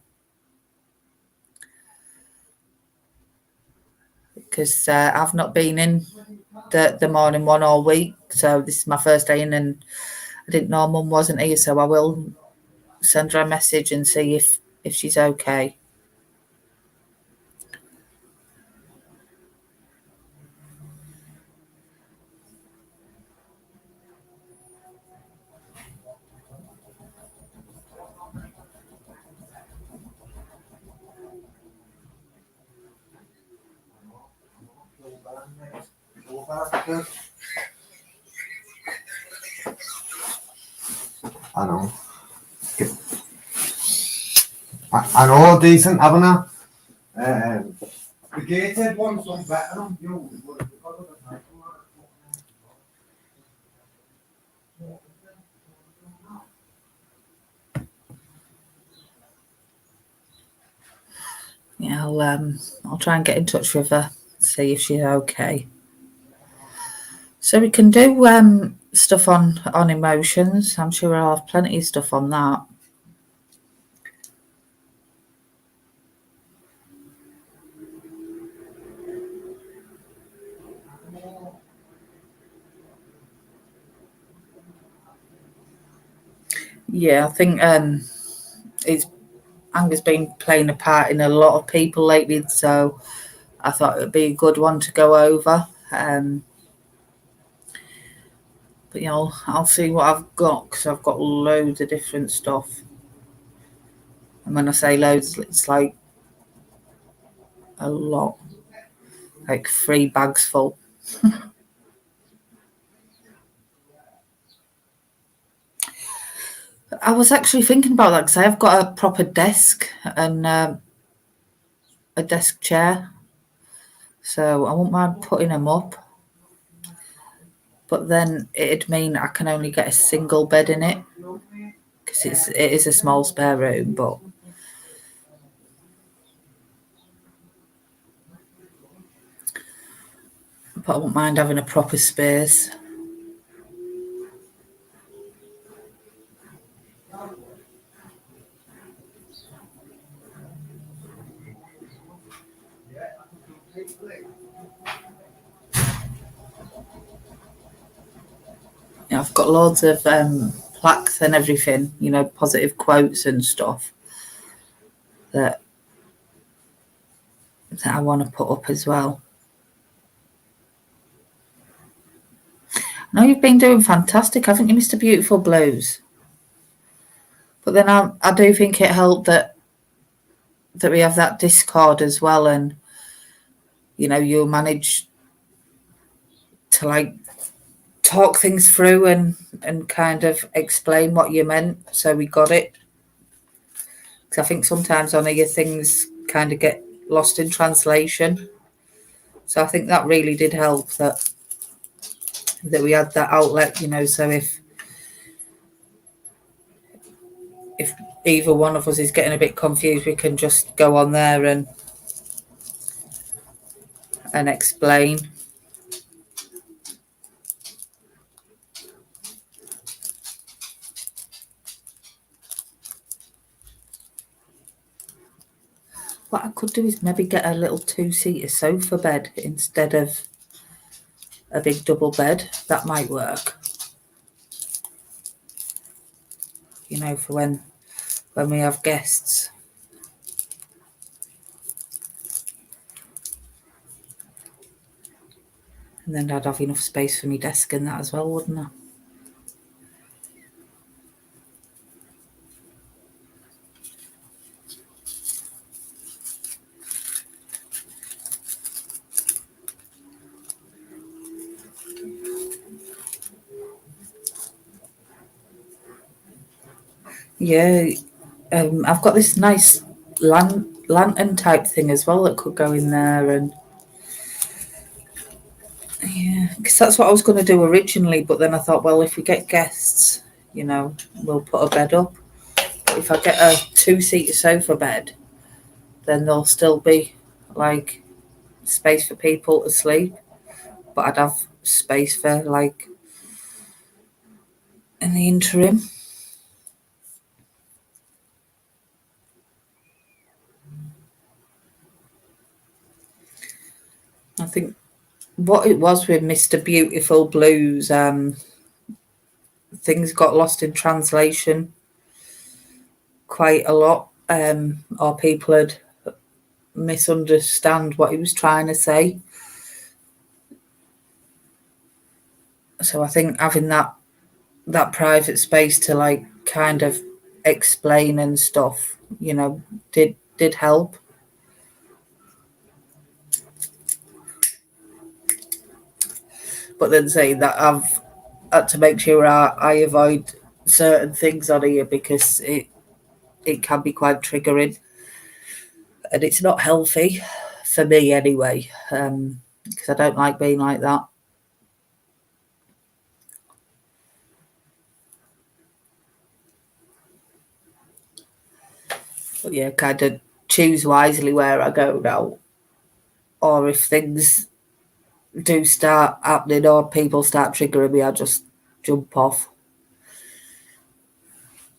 Because I've not been in the morning one all week. So this is my first day in and I didn't know Mum wasn't here. So I will send her a message and see if she's okay. I know. I know, decent, haven't I? The gated one's done better on you. Yeah, I'll try and get in touch with her, see if she's okay. So we can do stuff on emotions. I'm sure I'll have plenty of stuff on that. Yeah, I think anger's been playing a part in a lot of people lately, so I thought it would be a good one to go over. But I'll see what I've got because I've got loads of different stuff. And when I say loads, it's like a lot, like 3 bags full. I was actually thinking about that because I've got a proper desk and a desk chair, so I won't mind putting them up. But then it'd mean I can only get a single bed in it because it is a small spare room, but I won't mind having a proper space. Yeah, I've got loads of plaques and everything, positive quotes and stuff that I want to put up as well. I know you've been doing fantastic, haven't you, Mr. Beautiful Blues? But then I do think it helped that we have that Discord as well, and you'll manage to talk things through and kind of explain what you meant, so we got it. Because I think sometimes on here things kind of get lost in translation. So I think that really did help that we had that outlet, so if either one of us is getting a bit confused, we can just go on there and explain. What I could do is maybe get a little 2-seater sofa bed instead of a big double bed. That might work. For when we have guests. And then I'd have enough space for my desk and that as well, wouldn't I? Yeah, I've got this nice lantern type thing as well that could go in there, and yeah, because that's what I was going to do originally. But then I thought, well, if we get guests, we'll put a bed up. But if I get a 2-seater sofa bed, then there'll still be like space for people to sleep, but I'd have space for like in the interim. I think what it was with Mr. Beautiful Blues, things got lost in translation quite a lot, or people had misunderstand what he was trying to say. So I think having that private space to like kind of explain and stuff, did help. But then saying that, I've had to make sure I avoid certain things on here because it can be quite triggering, and it's not healthy for me anyway, because I don't like being like that. But yeah, kind of choose wisely where I go now, or if things do start happening or people start triggering me, I just jump off.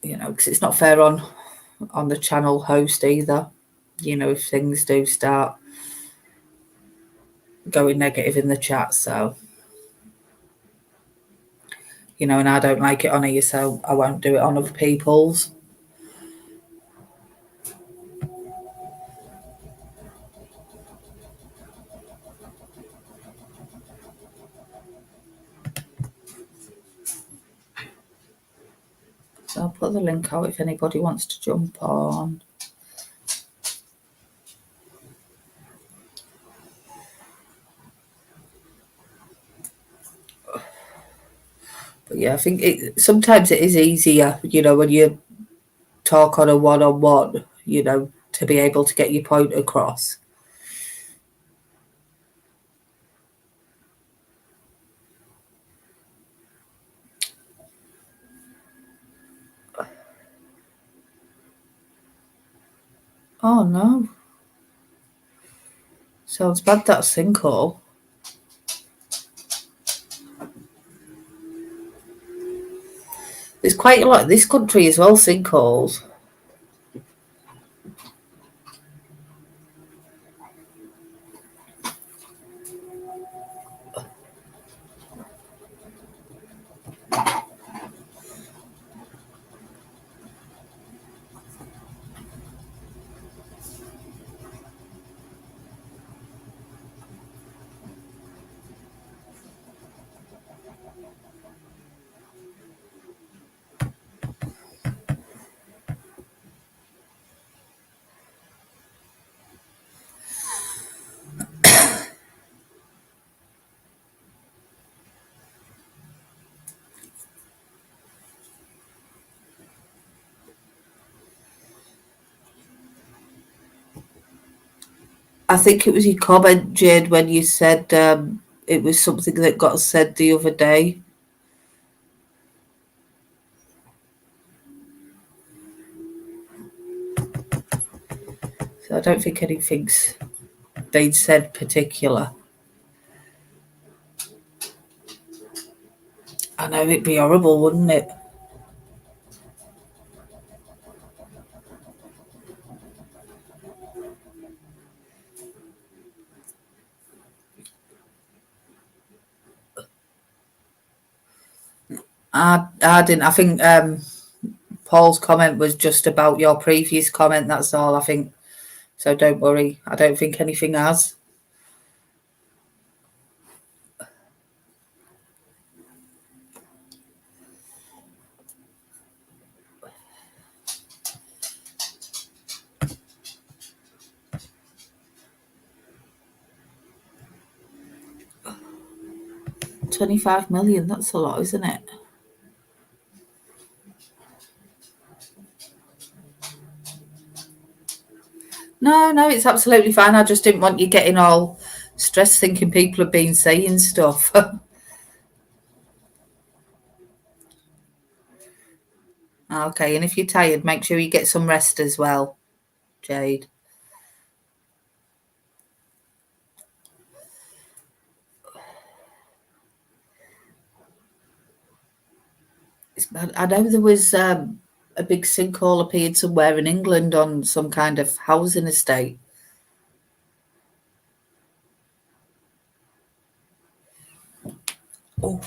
Because it's not fair on the channel host either. If things do start going negative in the chat, so and I don't like it on here, so I won't do it on other people's. So I'll put the link out if anybody wants to jump on. But yeah, I think sometimes it is easier, when you talk on a one-on-one, to be able to get your point across. Oh no. Sounds bad, that sinkhole. There's quite a lot in this country as well, sinkholes. I think it was your comment, Jade, when you said it was something that got said the other day. So I don't think anything's been said particular. I know it'd be horrible, wouldn't it? I didn't. I think Paul's comment was just about your previous comment. That's all, I think. So don't worry. I don't think anything has. $25 million. That's a lot, isn't it? No, it's absolutely fine. I just didn't want you getting all stressed thinking people have been saying stuff. Okay, and if you're tired, make sure you get some rest as well, Jade. I know there was a big sinkhole appeared somewhere in England on some kind of housing estate. Oh.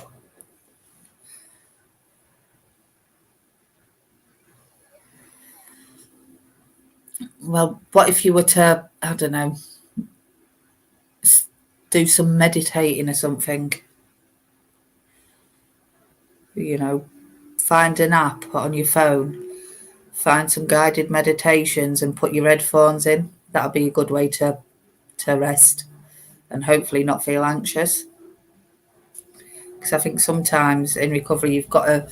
Well, what if you were to, I don't know, do some meditating or something? You know, find an app on your phone, find some guided meditations and put your headphones in. That'll be a good way to rest and hopefully not feel anxious. Because I think sometimes in recovery you've got to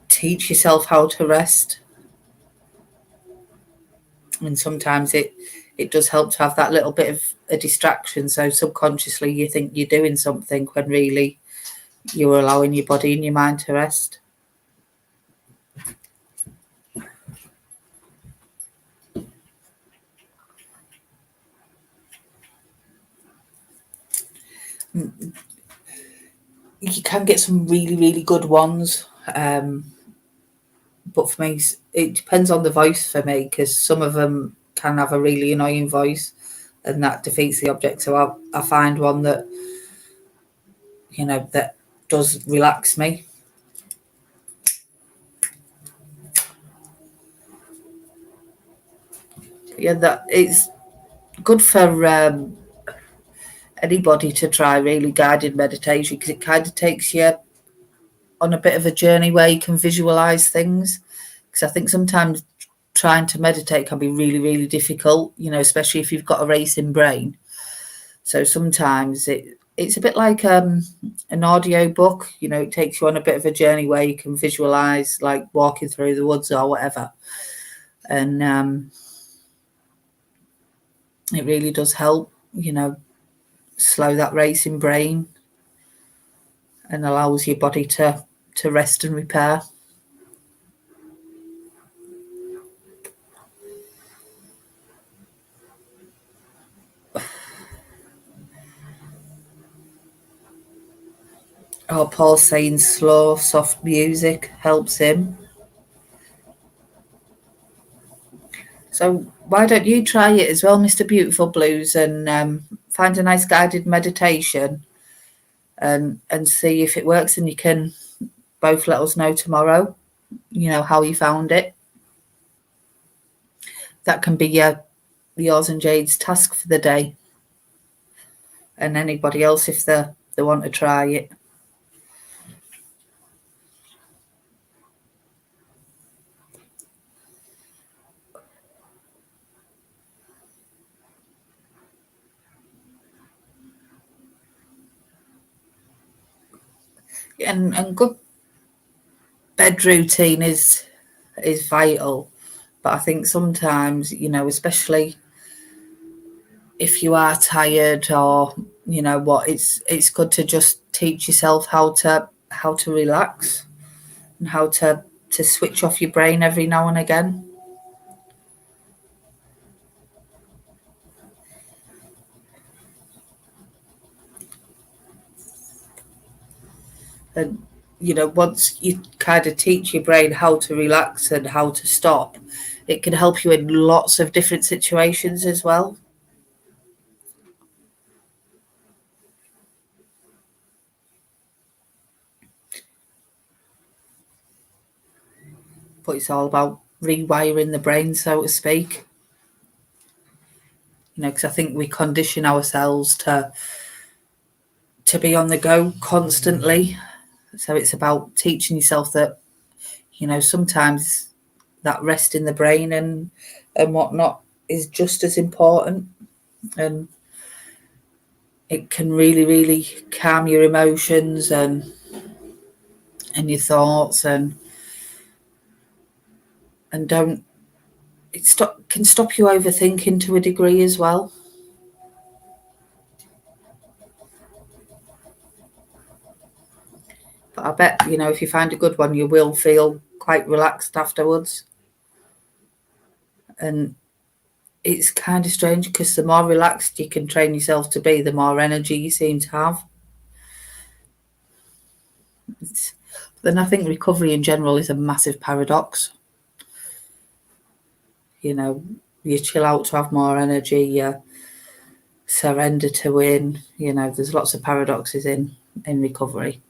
teach yourself how to rest. And sometimes it does help to have that little bit of a distraction. So subconsciously you think you're doing something when really you're allowing your body and your mind to rest. You can get some really, really good ones. But for me, it depends on the voice for me, because some of them can have a really annoying voice and that defeats the object. So I find one that, you know, that does relax me. Yeah, that it's good for anybody to try really guided meditation, because it kind of takes you on a bit of a journey where you can visualize things. Because I think sometimes trying to meditate can be really, really difficult, you know, especially if you've got a racing brain. So sometimes it's a bit like an audio book, you know, it takes you on a bit of a journey where you can visualize like walking through the woods or whatever. And it really does help, you know, slow that racing brain and allows your body to rest and repair. Oh, Paul's saying slow, soft music helps him. So why don't you try it as well, Mr. Beautiful Blues, and find a nice guided meditation and see if it works, and you can both let us know tomorrow, you know, how you found it. That can be yours and Jade's task for the day, and anybody else if they want to try it. And good bed routine is vital, but I think sometimes, you know, especially if you are tired or you know what, it's good to just teach yourself how to relax and how to switch off your brain every now and again. And you know, once you kind of teach your brain how to relax and how to stop, it can help you in lots of different situations as well. But it's all about rewiring the brain, so to speak. You know, because I think we condition ourselves to be on the go constantly. So it's about teaching yourself that, you know, sometimes that rest in the brain and whatnot is just as important, and it can really, really calm your emotions and your thoughts, and don't, can stop you overthinking to a degree as well. But I bet, if you find a good one, you will feel quite relaxed afterwards. And it's kind of strange because the more relaxed you can train yourself to be, the more energy you seem to have. Then I think recovery in general is a massive paradox. You chill out to have more energy, you surrender to win. There's lots of paradoxes in recovery.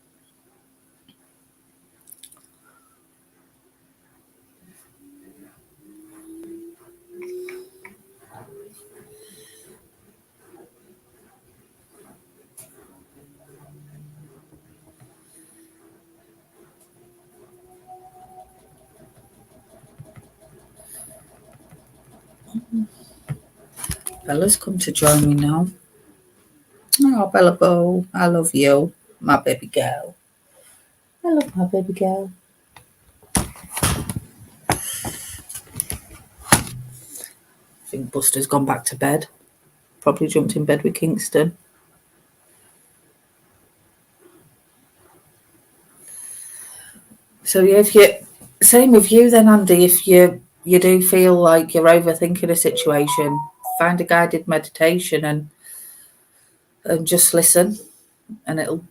Bella's come to join me now. Oh, Bella Bo, I love you, my baby girl. I love my baby girl. I think Buster's gone back to bed. Probably jumped in bed with Kingston. So yeah, same with you then, Andy. If you do feel like you're overthinking a situation, find a guided meditation and just listen, and it'll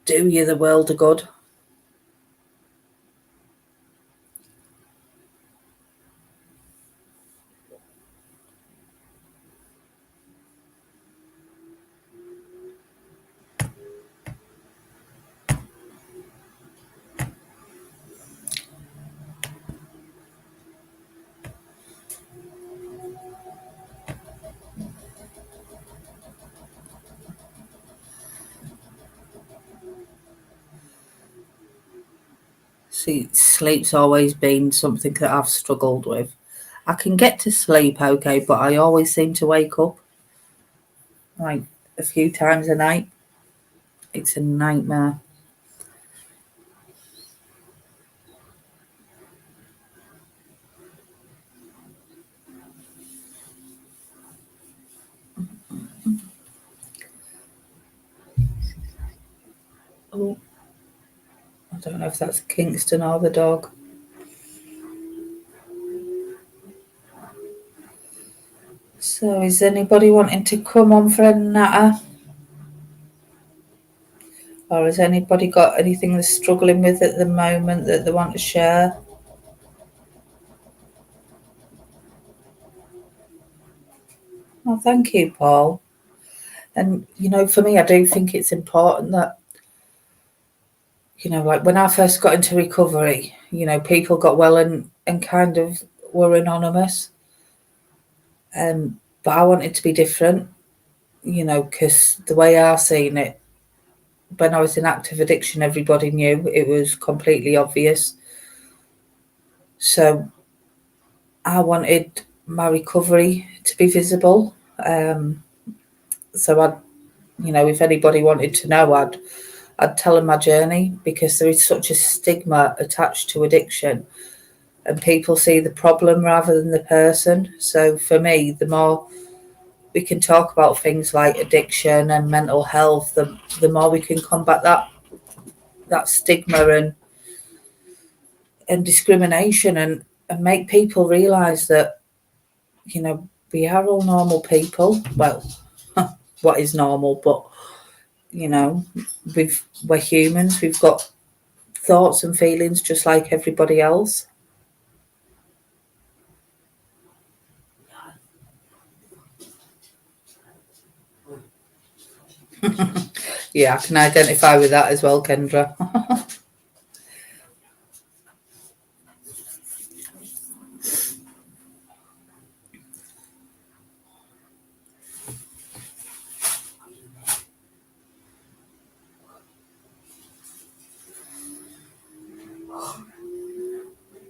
do you the world of good. See, sleep's always been something that I've struggled with. I can get to sleep okay, but I always seem to wake up like a few times a night. It's a nightmare. Oh, I don't know if that's Kingston or the dog. So is anybody wanting to come on for a natter? Or has anybody got anything they're struggling with at the moment that they want to share? Oh, thank you, Paul. And, for me, I do think it's important that, like when I first got into recovery, people got well and kind of were anonymous. But I wanted to be different, because the way I've seen it, when I was in active addiction, everybody knew. It was completely obvious. So I wanted my recovery to be visible. So I'd, if anybody wanted to know, I'd tell them my journey, because there is such a stigma attached to addiction and people see the problem rather than the person. So for me, the more we can talk about things like addiction and mental health, the more we can combat that stigma and discrimination and make people realise that, we are all normal people. Well, what is normal? But, we're humans. We've got thoughts and feelings just like everybody else. Yeah, I can identify with that as well, Kendra.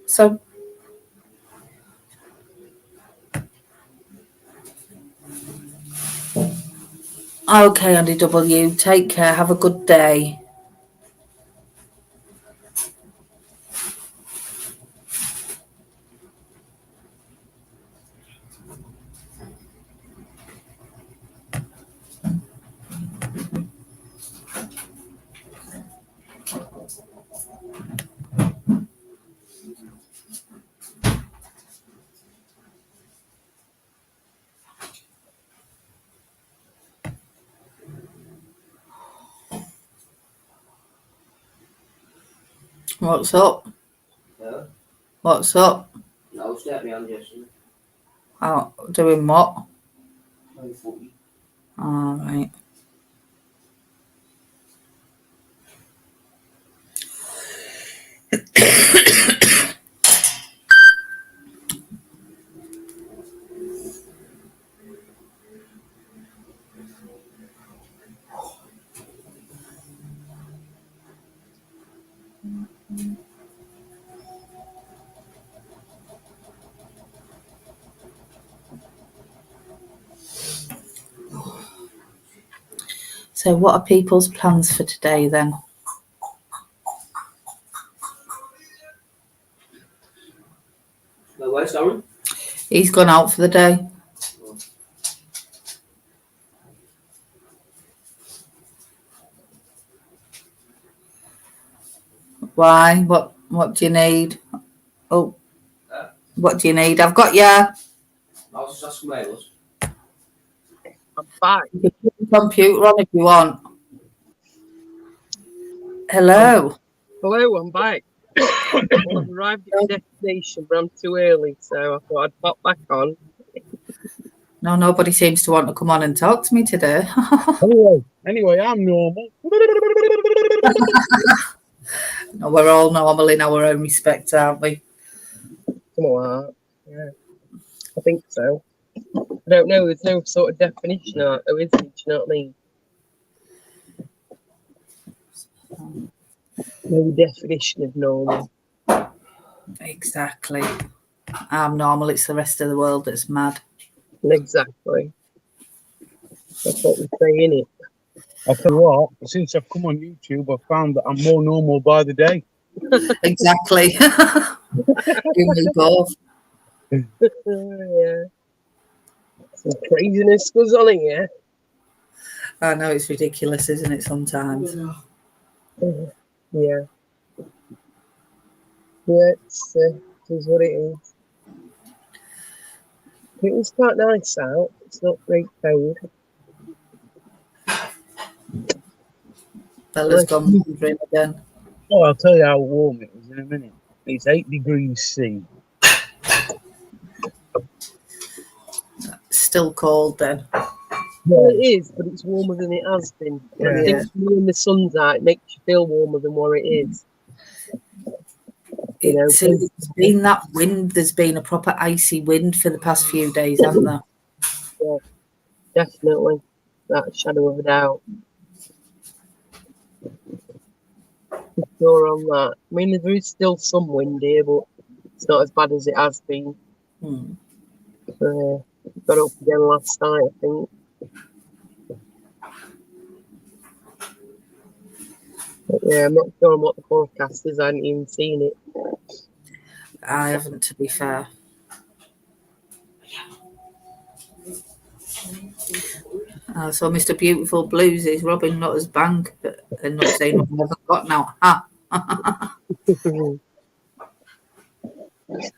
So, okay, Andy W, take care. Have a good day. What's up? Yeah. What's up? No, step me on just Oh, doing what? playing footy. All right. So, what are people's plans for today then? No, where's Darren? He's gone out for the day. Why? What do you need? Oh, what do you need? I've got you. I was just asking where it was. I'm back. You can put the computer on if you want. Hello. Hello, I'm back. I've arrived at the destination, but I'm too early, so I thought I'd pop back on. No, nobody seems to want to come on and talk to me today. Anyway, I'm normal. No, we're all normal in our own respect, aren't we? Something like that. Yeah, I think so. I don't know. There's no sort of definition of that, though, is there? Do you know what I mean? No definition of normal. Exactly. I'm normal. It's the rest of the world that's mad. Exactly. That's what we say, innit? I tell you what, since I've come on YouTube, I've found that I'm more normal by the day. Exactly. You me both. Yeah. Some craziness goes on in here. I know it's ridiculous, isn't it? Sometimes. Yeah. Yeah, it is what it is. It was quite nice out. It's not great cold. Bella's gone wandering again. Oh, I'll tell you how warm it is in a minute. It's 8 degrees C. Still cold then. Well, it is, but it's warmer than it has been. Yeah. I think when the sun's out, it makes you feel warmer than what it is. You know, It's been that wind. There's been a proper icy wind for the past few days, hasn't there? Yeah, definitely. That shadow of a doubt. For sure on that. I mean, there is still some wind here, but it's not as bad as it has been. Got up again last night, I think. But yeah, I'm not sure on what the forecast is. I hadn't even seen it. I haven't, to be fair. So Mr. Beautiful Blues is robbing Nutter's bank and not saying what I've got now.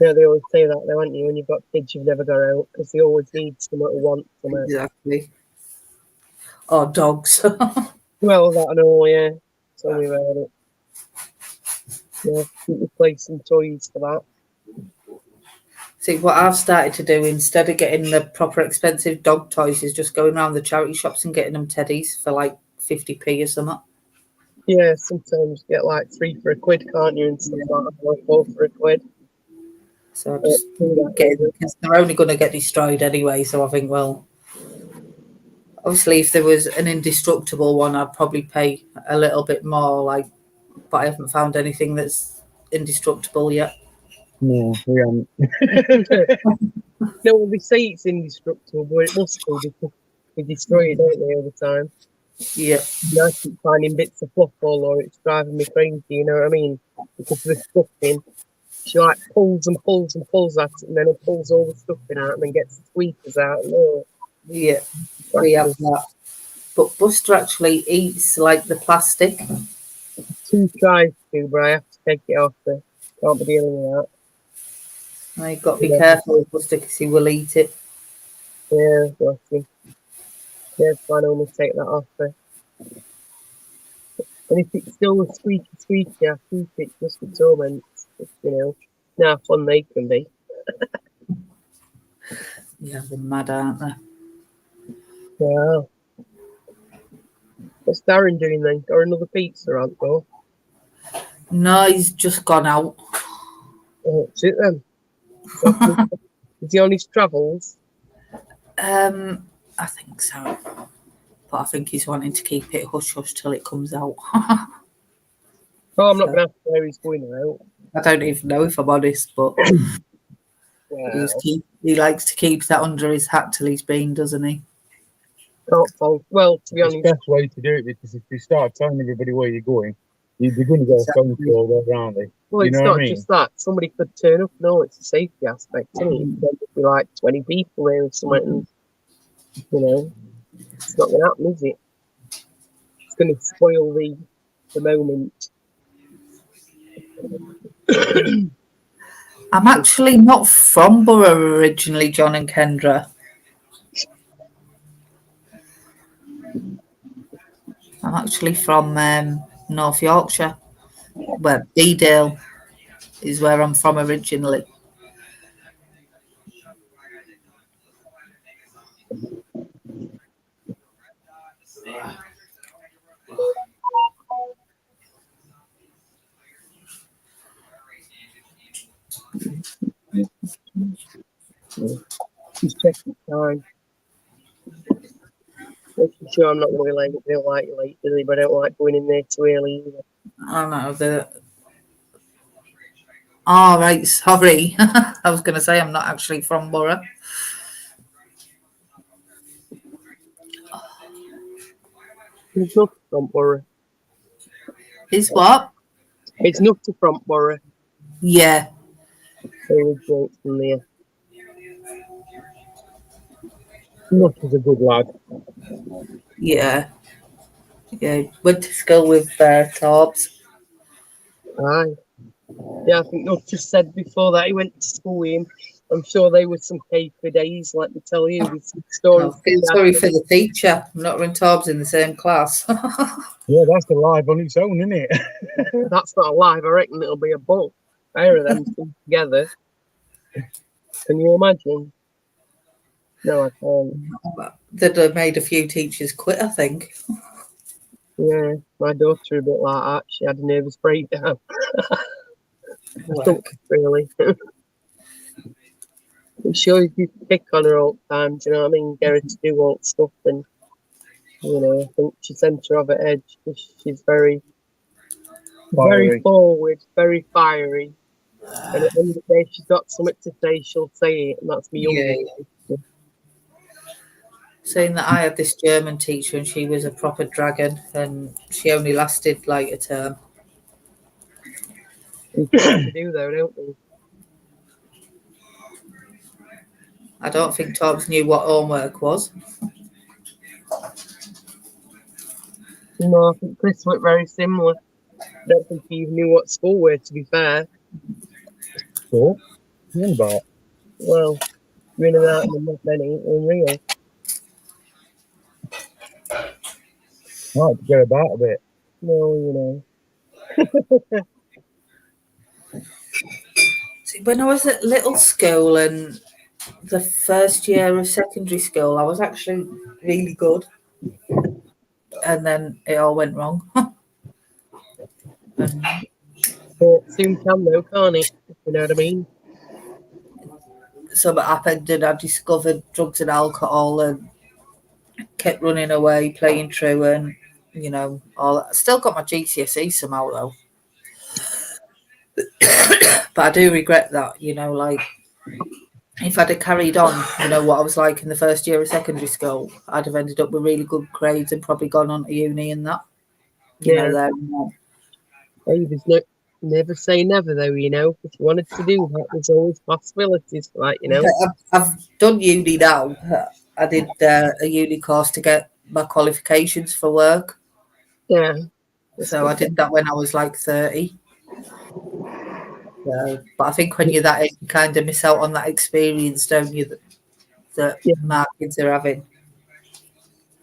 Yeah, they always say that, though, aren't you? When you've got kids, you've never got out because they always need something to want something. Exactly. Or dogs. Well, that and all, yeah. Tell me about it. Yeah, keep replacing toys for that. See, what I've started to do instead of getting the proper expensive dog toys is just going around the charity shops and getting them teddies for like 50p or something. Yeah, sometimes you get like 3 for £1, can't you? And stuff like that, or 4 for £1. So I just get them because they're only going to get destroyed anyway. So I think, well, obviously, if there was an indestructible one, I'd probably pay a little bit more. But I haven't found anything that's indestructible yet. No, we haven't. No, well, they say it's indestructible, but it must be because they destroy it, don't they, all the time? Yeah. And I keep finding bits of fluff all over. It's driving me crazy, you know what I mean? Because the stuffing, she like pulls and pulls and pulls at it, and then it pulls all the stuffing out and then gets the tweeters out. And, Yeah, we have that. But Buster actually eats like the plastic. 2 tries to, but I have to take it off. So can't be dealing with that. And you've got to be careful with Buster because he will eat it. Yeah, bless him. Yeah, so I normally take that off. And if it's still a squeaky, I keep it just for torments, you know. Now fun they can be. Yeah, they're mad, aren't they? Yeah. What's Darren doing then? Got another pizza out though? No, he's just gone out. Oh, that's it then. Is he on his travels? I think so. But I think he's wanting to keep it hush hush till it comes out. Oh, I'm not So- going to ask where he's going out. I don't even know if I'm honest, but Well, he likes to keep that under his hat till he's been, doesn't he? can't fault. Well, to be It's the honest, best way to do it, because if you start telling everybody where you're going, you're going to get a phone Exactly. call there, aren't they? well, You it's know what I not mean? just that. Somebody could turn up. No, it's a safety aspect, isn't it? There could be like 20 people there or something, and, you know, it's not going to happen, is it? It's going to spoil the moment. I'm actually not from Borough originally, John and Kendra. I'm actually from North Yorkshire, where Deedale is where I'm from originally. Just check the time. Making sure I'm not going to be late. They don't like you late, do they? But I don't like going in there too early either. I don't know. Oh, right, sorry. I was going to say I'm not actually from Borough. It's not to front borough. Is what? It's not to front borough. Yeah. They originate from there. Not as a good lad. Yeah. Yeah. Went to school with Torbs. Aye. Yeah, I think Nuff just said before that he went to school with him. I'm sure they were some paper days, let me tell you, with some I stories. feel sorry for the teacher. I'm not in Torbs in the same class. Yeah, that's a live on its own, isn't it? That's not alive. I reckon it'll be a book. Pair of them two together. Can you imagine? No, I can't. They'd have made a few teachers quit, I think. Yeah, my daughter a bit like that. She had a nervous breakdown. I don't really. I'm sure if you pick on her all the time, do you know what I mean? Get her to do all the stuff, and you know, I think she sent her over edge because she's very Fiery. forward, very fiery. And at the end of the day, if she's got something to say, she'll say it, and that's my Yeah. youngest. Saying that I had this German teacher and she was a proper dragon and she only lasted like a term. We've got to do though, don't we? I don't think Torbs knew what homework was. No, I think Chris looked very similar. I don't think he even knew what school were, to be fair. So, what about? Well, you're in and out and not many, unreal. I like to get about a bit. No, you know. See, when I was at little school and the first year of secondary school, I was actually really good. And then it all went wrong. And But soon can though, can't it? You know what I mean? something happened and I discovered drugs and alcohol and kept running away, playing truant, you know, all that. I still got my GCSE somehow though. But I do regret that, you know, like if I'd have carried on, you know, what I was like in the first year of secondary school, I'd have ended up with really good grades and probably gone on to uni and that. You know, there. Hey, there's no never say never though, you know. If you wanted to do that, there's always possibilities for that, you know. I've done uni now. I did a uni course to get my qualifications for work. Yeah. So I did that when I was like 30. So, but I think when you're that age, you kind of miss out on that experience, don't you, that Yeah. my kids are having.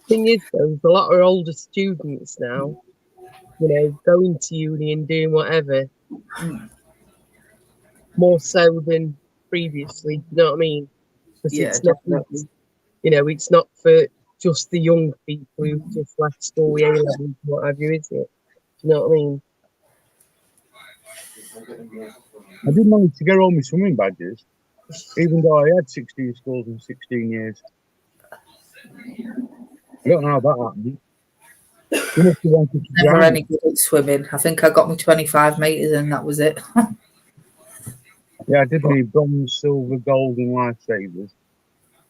Thing is though, there's a lot of older students now you know, going to uni and doing whatever, Mm. more so than previously. You know what I mean? Because Yeah, it's not, definitely. you know, it's not for just the young people who just left school with A levels and what have you, is it? Do you know what I mean? I did manage to get all my swimming badges, even though I had 16 schools in 16 years. I don't know how that happened. You must have wanted to Never drown. any good at swimming. I think I got my 25 metres and that was it. Yeah, I did my bronze, silver, gold, and lifesavers.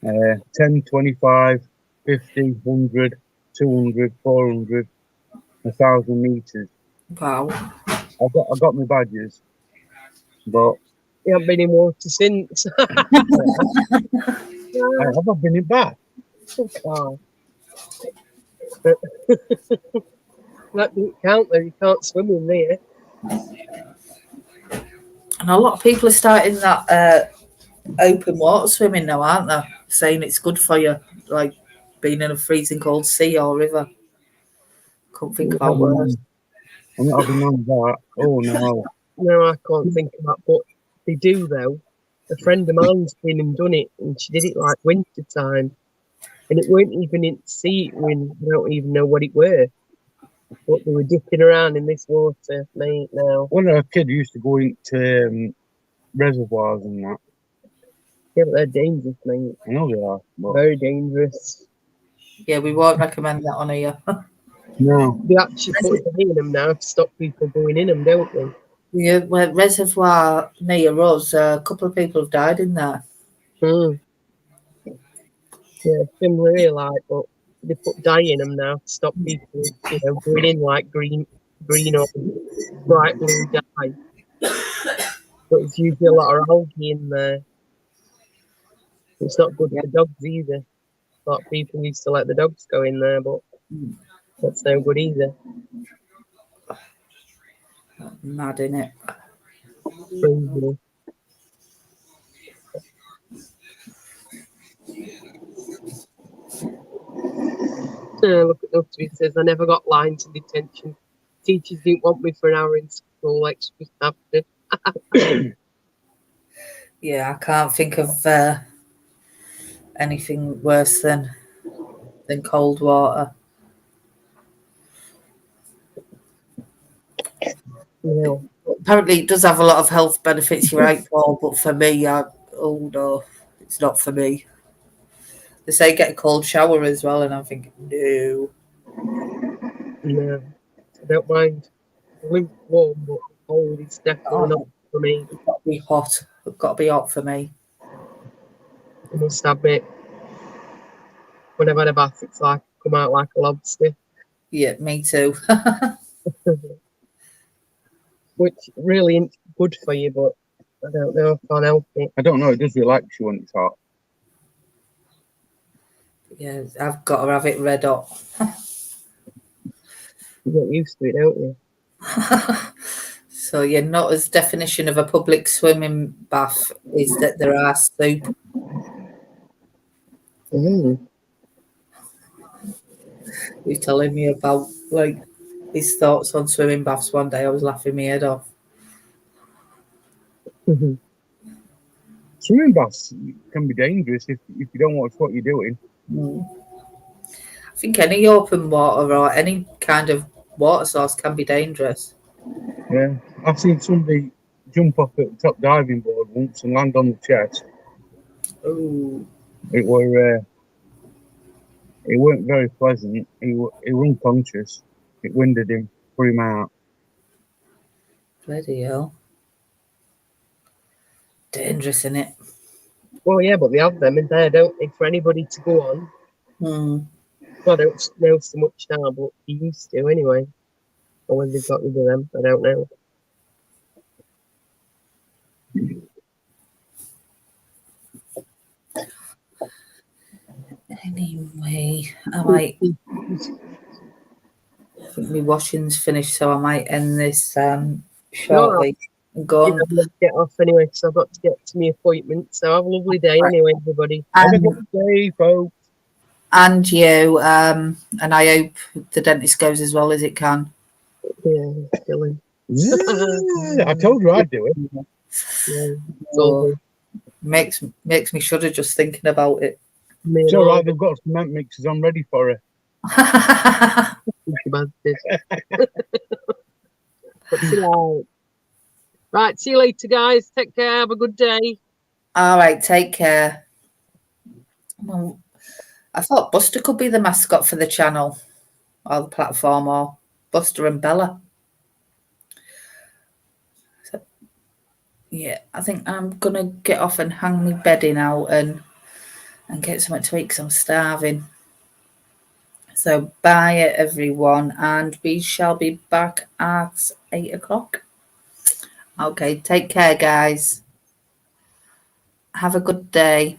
10, 25, 50, 100, 200, 400, 1,000 meters. Wow. I got my badges, but You haven't been in water since. I haven't been in back. Oh, but that didn't count though. You can't swim in there. And a lot of people are starting that open water swimming now, aren't they? Saying it's good for you, like being in a freezing cold sea or river. Couldn't think about worse. I'm not having none of that. Oh no. No, I can't think of that. But they do though. A friend of mine's been and done it, and she did it like winter time, and it weren't even in the sea. When I don't even know what it were, but they were dipping around in this water, mate. Now, When I was a kid, I used to go into reservoirs and that. yeah, but they're dangerous, mate. I know they are, but Very dangerous. Yeah, we won't recommend that on here. no. They actually put a in them now to stop people going in them, don't they? Yeah, well, reservoir near us, a couple of people have died in there. Mm. Yeah, similar here, like, but they put dye in them now to stop people, you know, going in like green or bright blue dye. But it's usually a lot of algae in there. It's not good for dogs either. A lot of people used to let the dogs go in there, but that's no good either. Mad, innit? Crazy. Look at Nutter, he says, I never got lines in detention. Teachers didn't want me for an hour in school, extras after. Yeah, I can't think of anything worse than cold water. Yeah. Apparently, it does have a lot of health benefits. You're right, Paul, but for me, oh no, it's not for me. They say get a cold shower as well, and I'm thinking, no. No, I don't mind. Lukewarm, but cold is definitely not for me. It's got to be hot. It's got to be hot for me. I must admit, when I've had a bath, it's like come out like a lobster, Yeah, me too. which really isn't good for you, but I don't know if I can't help it. I don't know, it does relax you when it's hot. Yeah, I've got to have it red hot. You get used to it, don't you? So yeah, Notter's definition of a public swimming bath is that there are soup. Mm. He was telling me about like his thoughts on swimming baths one day. I was laughing my head off. Swimming baths can be dangerous if you don't watch what you're doing. I think any open water or any kind of water source can be dangerous. Yeah. I've seen somebody jump off at the top diving board once and land on the chest. Ooh. It weren't very pleasant. He were unconscious. It winded him, put him out. Bloody hell. Dangerous, isn't it? Well, yeah, but they have them in there, don't they, for anybody to go on. Well, I don't know so much now, but you used to anyway. Or whether they've got rid of them, I don't know. Anyway, I might. I think my washing's finished, so I might end this shortly and go Yeah, on. I'm going to get off anyway, because I've got to get to my appointment. So have a lovely day anyway, everybody. Have a good day, folks. And you, and I hope the dentist goes as well as it can. Yeah, killing. I told you I'd do it. Yeah, it's all Oh, good. makes me shudder just thinking about it. Me It's and all all right. They've got cement mixers. I'm ready for it. pushy bastards. But chill out. Right, see you later, guys. Take care. Have a good day. All right, take care. Well, I thought Buster could be the mascot for the channel or the platform, or Buster and Bella. So, yeah, I think I'm gonna get off and hang my bedding out and get something to eat because I'm starving. So bye everyone, and we shall be back at 8 o'clock. Okay, take care, guys. Have a good day.